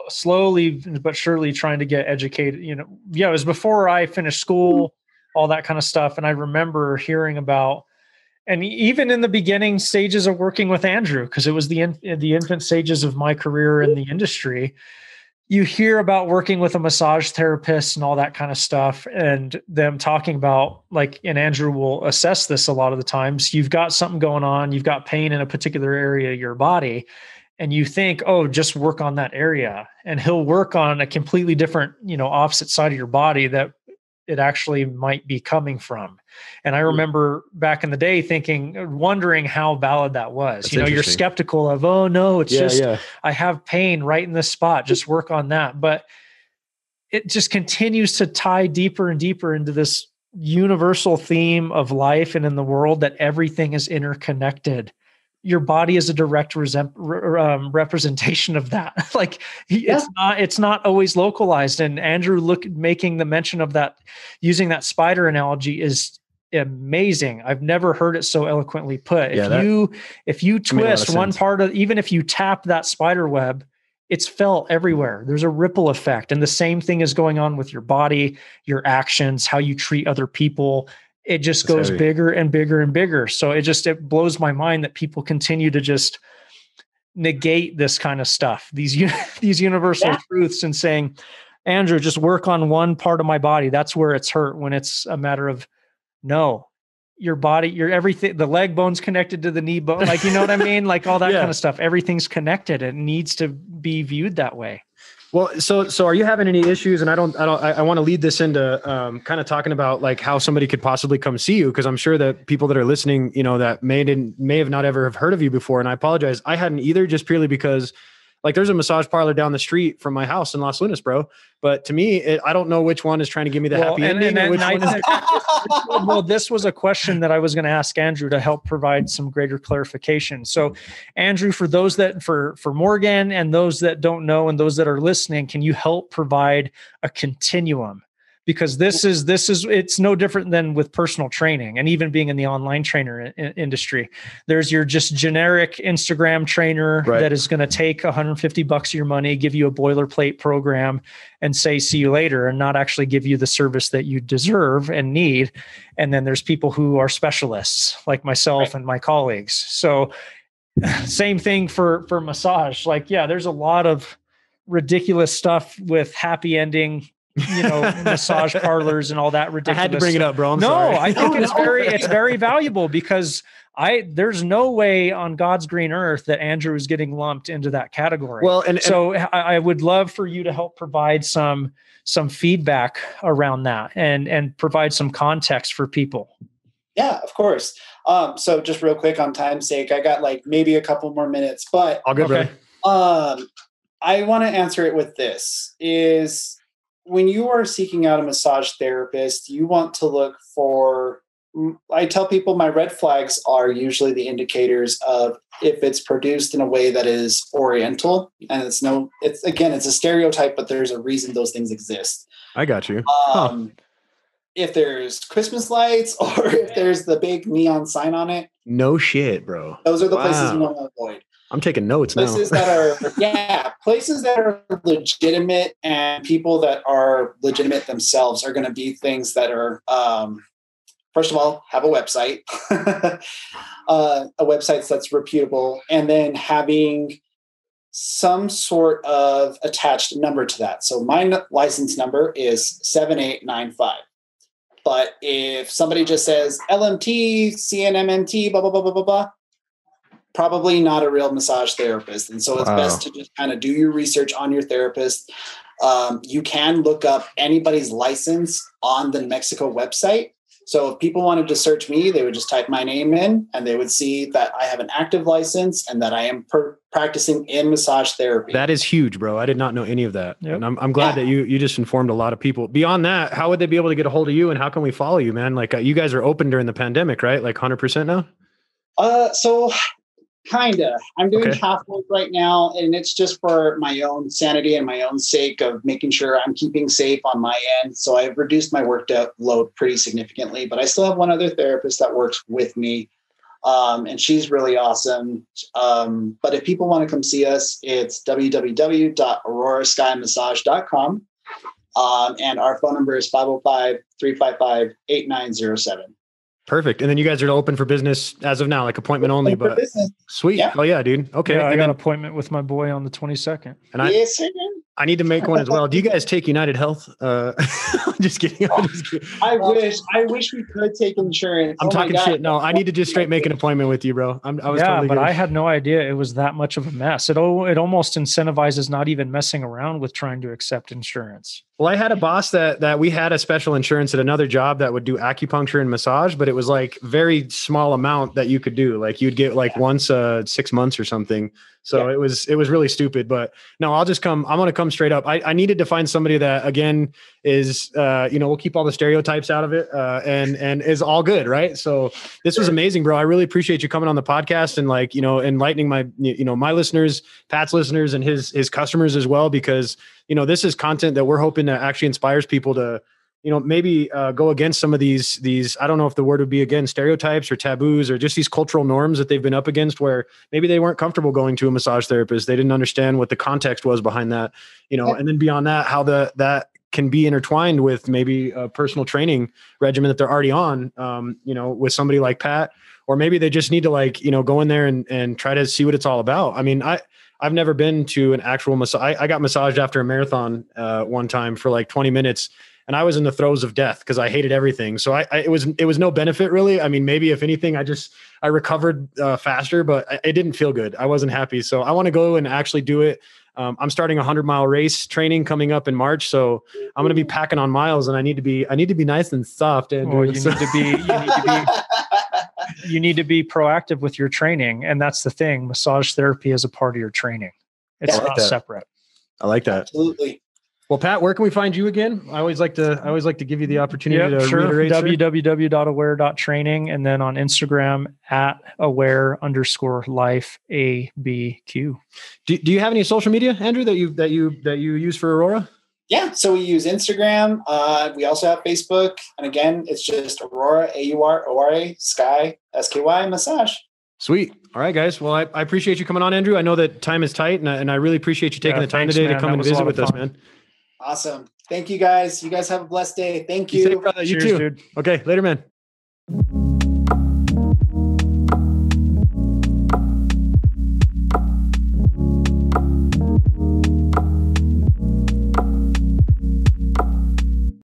Speaker 3: slowly but surely trying to get educated, it was before I finished school, all that kind of stuff. And I remember hearing about, and even in the beginning stages of working with Andrew, because it was the infant stages of my career in the industry, you hear about working with a massage therapist and all that kind of stuff, and them talking about, like, and Andrew will assess this a lot of the times, you've got something going on, you've got pain in a particular area of your body, and you think, oh, just work on that area. And he'll work on a completely different, opposite side of your body that it actually might be coming from. And I remember back in the day wondering how valid that was.
Speaker 4: That's
Speaker 3: You're skeptical of, oh no, it's I have pain right in this spot, just work on that. But it just continues to tie deeper and deeper into this universal theme of life and in the world, that everything is interconnected. Your body is a direct representation of that. Like, it's not always localized. And Andrew making the mention of that, using that spider analogy, is amazing. I've never heard it so eloquently put. If you twist one part of, even if you tap that spider web, it's felt everywhere. There's a ripple effect. And the same thing is going on with your body, your actions, how you treat other people. It just goes bigger and bigger and bigger. So it blows my mind that people continue to just negate this kind of stuff, these universal truths, and saying, Andrew, just work on one part of my body. That's where it's hurt, when it's a matter of, no, your body, your everything, the leg bone's connected to the knee bone. Like, you know what I mean? Like all that kind of stuff. Everything's connected. It needs to be viewed that way.
Speaker 4: Well, so are you having any issues? And I want to lead this into kind of talking about like how somebody could possibly come see you, because I'm sure that people that are listening, that may have not ever have heard of you before. And I apologize, I hadn't either, just purely because, like, there's a massage parlor down the street from my house in Las Lunas, bro. But to me, I don't know which one is trying to give me the happy ending.
Speaker 3: Well, this was a question that I was going to ask Andrew to help provide some greater clarification. So, Andrew, for those for Morgan and those that don't know and those that are listening, can you help provide a continuum? Because it's no different than with personal training, and even being in the online trainer industry. There's your just generic Instagram trainer that is going to take $150 of your money, give you a boilerplate program, and say, see you later, and not actually give you the service that you deserve and need. And then there's people who are specialists like myself and my colleagues. So same thing for massage. Like, there's a lot of ridiculous stuff with happy ending, massage parlors and all that ridiculous. I
Speaker 4: had to bring it up, bro. I'm
Speaker 3: sorry. I think it's very valuable, because there's no way on God's green earth that Andrew is getting lumped into that category.
Speaker 4: Well, and
Speaker 3: I would love for you to help provide some feedback around that and provide some context for people.
Speaker 2: Yeah, of course. So just real quick, on time's sake, I got like maybe a couple more minutes, but
Speaker 4: all good, brother.
Speaker 2: I want to answer it with this: is when you are seeking out a massage therapist, you want to look for, I tell people my red flags are usually the indicators of if it's produced in a way that is Oriental, and it's a stereotype, but there's a reason those things exist.
Speaker 4: I got you.
Speaker 2: If there's Christmas lights, or if there's the big neon sign on it.
Speaker 4: No shit, bro.
Speaker 2: Those are the places you want to avoid.
Speaker 4: I'm taking notes now.
Speaker 2: Places that are legitimate, and people that are legitimate themselves are going to be things that are, first of all, have a website, a website that's reputable, and then having some sort of attached number to that. So my license number is 7895. But if somebody just says LMT, CNMMT, blah, blah, blah, blah, blah, blah, probably not a real massage therapist. And so it's best to just kind of do your research on your therapist. You can look up anybody's license on the New Mexico website. So if people wanted to search me, they would just type my name in, and they would see that I have an active license and that I am practicing in massage therapy.
Speaker 4: That is huge, bro. I did not know any of that. Yep. And I'm glad that you just informed a lot of people. Beyond that, how would they be able to get a hold of you, and how can we follow you, man? Like, you guys are open during the pandemic, right? Like 100% now?
Speaker 2: So kinda. I'm doing half work right now, and it's just for my own sanity and my own sake of making sure I'm keeping safe on my end. So I've reduced my work load pretty significantly, but I still have one other therapist that works with me. And she's really awesome. But if people want to come see us, it's www.auroraskymassage.com. And our phone number is 505-355-8907.
Speaker 4: Perfect. And then you guys are open for business as of now, like appointment only, but sweet. Yeah. Oh yeah, dude. Okay.
Speaker 3: Yeah, I got an appointment with my boy on the 22nd.
Speaker 4: And I need to make one as well. Do you guys take United Health? Just kidding.
Speaker 2: I wish we could take insurance.
Speaker 4: I'm talking shit. No, I need to just straight make an appointment with you, bro.
Speaker 3: I had no idea it was that much of a mess. It almost incentivizes not even messing around with trying to accept insurance.
Speaker 4: Well, I had a boss that we had a special insurance at another job that would do acupuncture and massage, but it was like very small amount that you could do. Like you'd get like once 6 months or something. So it was really stupid, but no, I'm going to come straight up. I needed to find somebody that again is, we'll keep all the stereotypes out of it, and is all good. Right. So this was amazing, bro. I really appreciate you coming on the podcast and like, enlightening my listeners, Pat's listeners and his customers as well, because, this is content that we're hoping that actually inspires people to, maybe go against some of these, I don't know if the word would be again, stereotypes or taboos or just these cultural norms that they've been up against where maybe they weren't comfortable going to a massage therapist. They didn't understand what the context was behind that, and then beyond that, how that can be intertwined with maybe a personal training regimen that they're already on, with somebody like Pat, or maybe they just need to go in there and try to see what it's all about. I mean, I've never been to an actual massage. I got massaged after a marathon one time for like 20 minutes. And I was in the throes of death because I hated everything. So it was no benefit really. I mean, maybe if anything, I recovered faster, but it didn't feel good. I wasn't happy. So I want to go and actually do it. I'm starting a 100-mile race training coming up in March. So I'm going to be packing on miles, and I need to be nice and soft. And
Speaker 3: you need to be proactive with your training. And that's the thing. Massage therapy is a part of your training. It's not separate.
Speaker 4: I like that.
Speaker 2: Absolutely.
Speaker 4: Well, Pat, where can we find you again? I always like to give you the opportunity to reiterate.
Speaker 3: www.aware.training, and then on Instagram @aware_life_ABQ.
Speaker 4: Do you have any social media, Andrew, that you use for Aurora?
Speaker 2: Yeah, so we use Instagram. We also have Facebook, and again, it's just Aurora AURORA Sky SKY Massage.
Speaker 4: Sweet. All right, guys. Well, I appreciate you coming on, Andrew. I know that time is tight, and I really appreciate you taking the time today to come and visit with us, man.
Speaker 2: Awesome. Thank you guys. You guys have a blessed day. Thank you.
Speaker 4: You too. Dude. Okay. Later, man.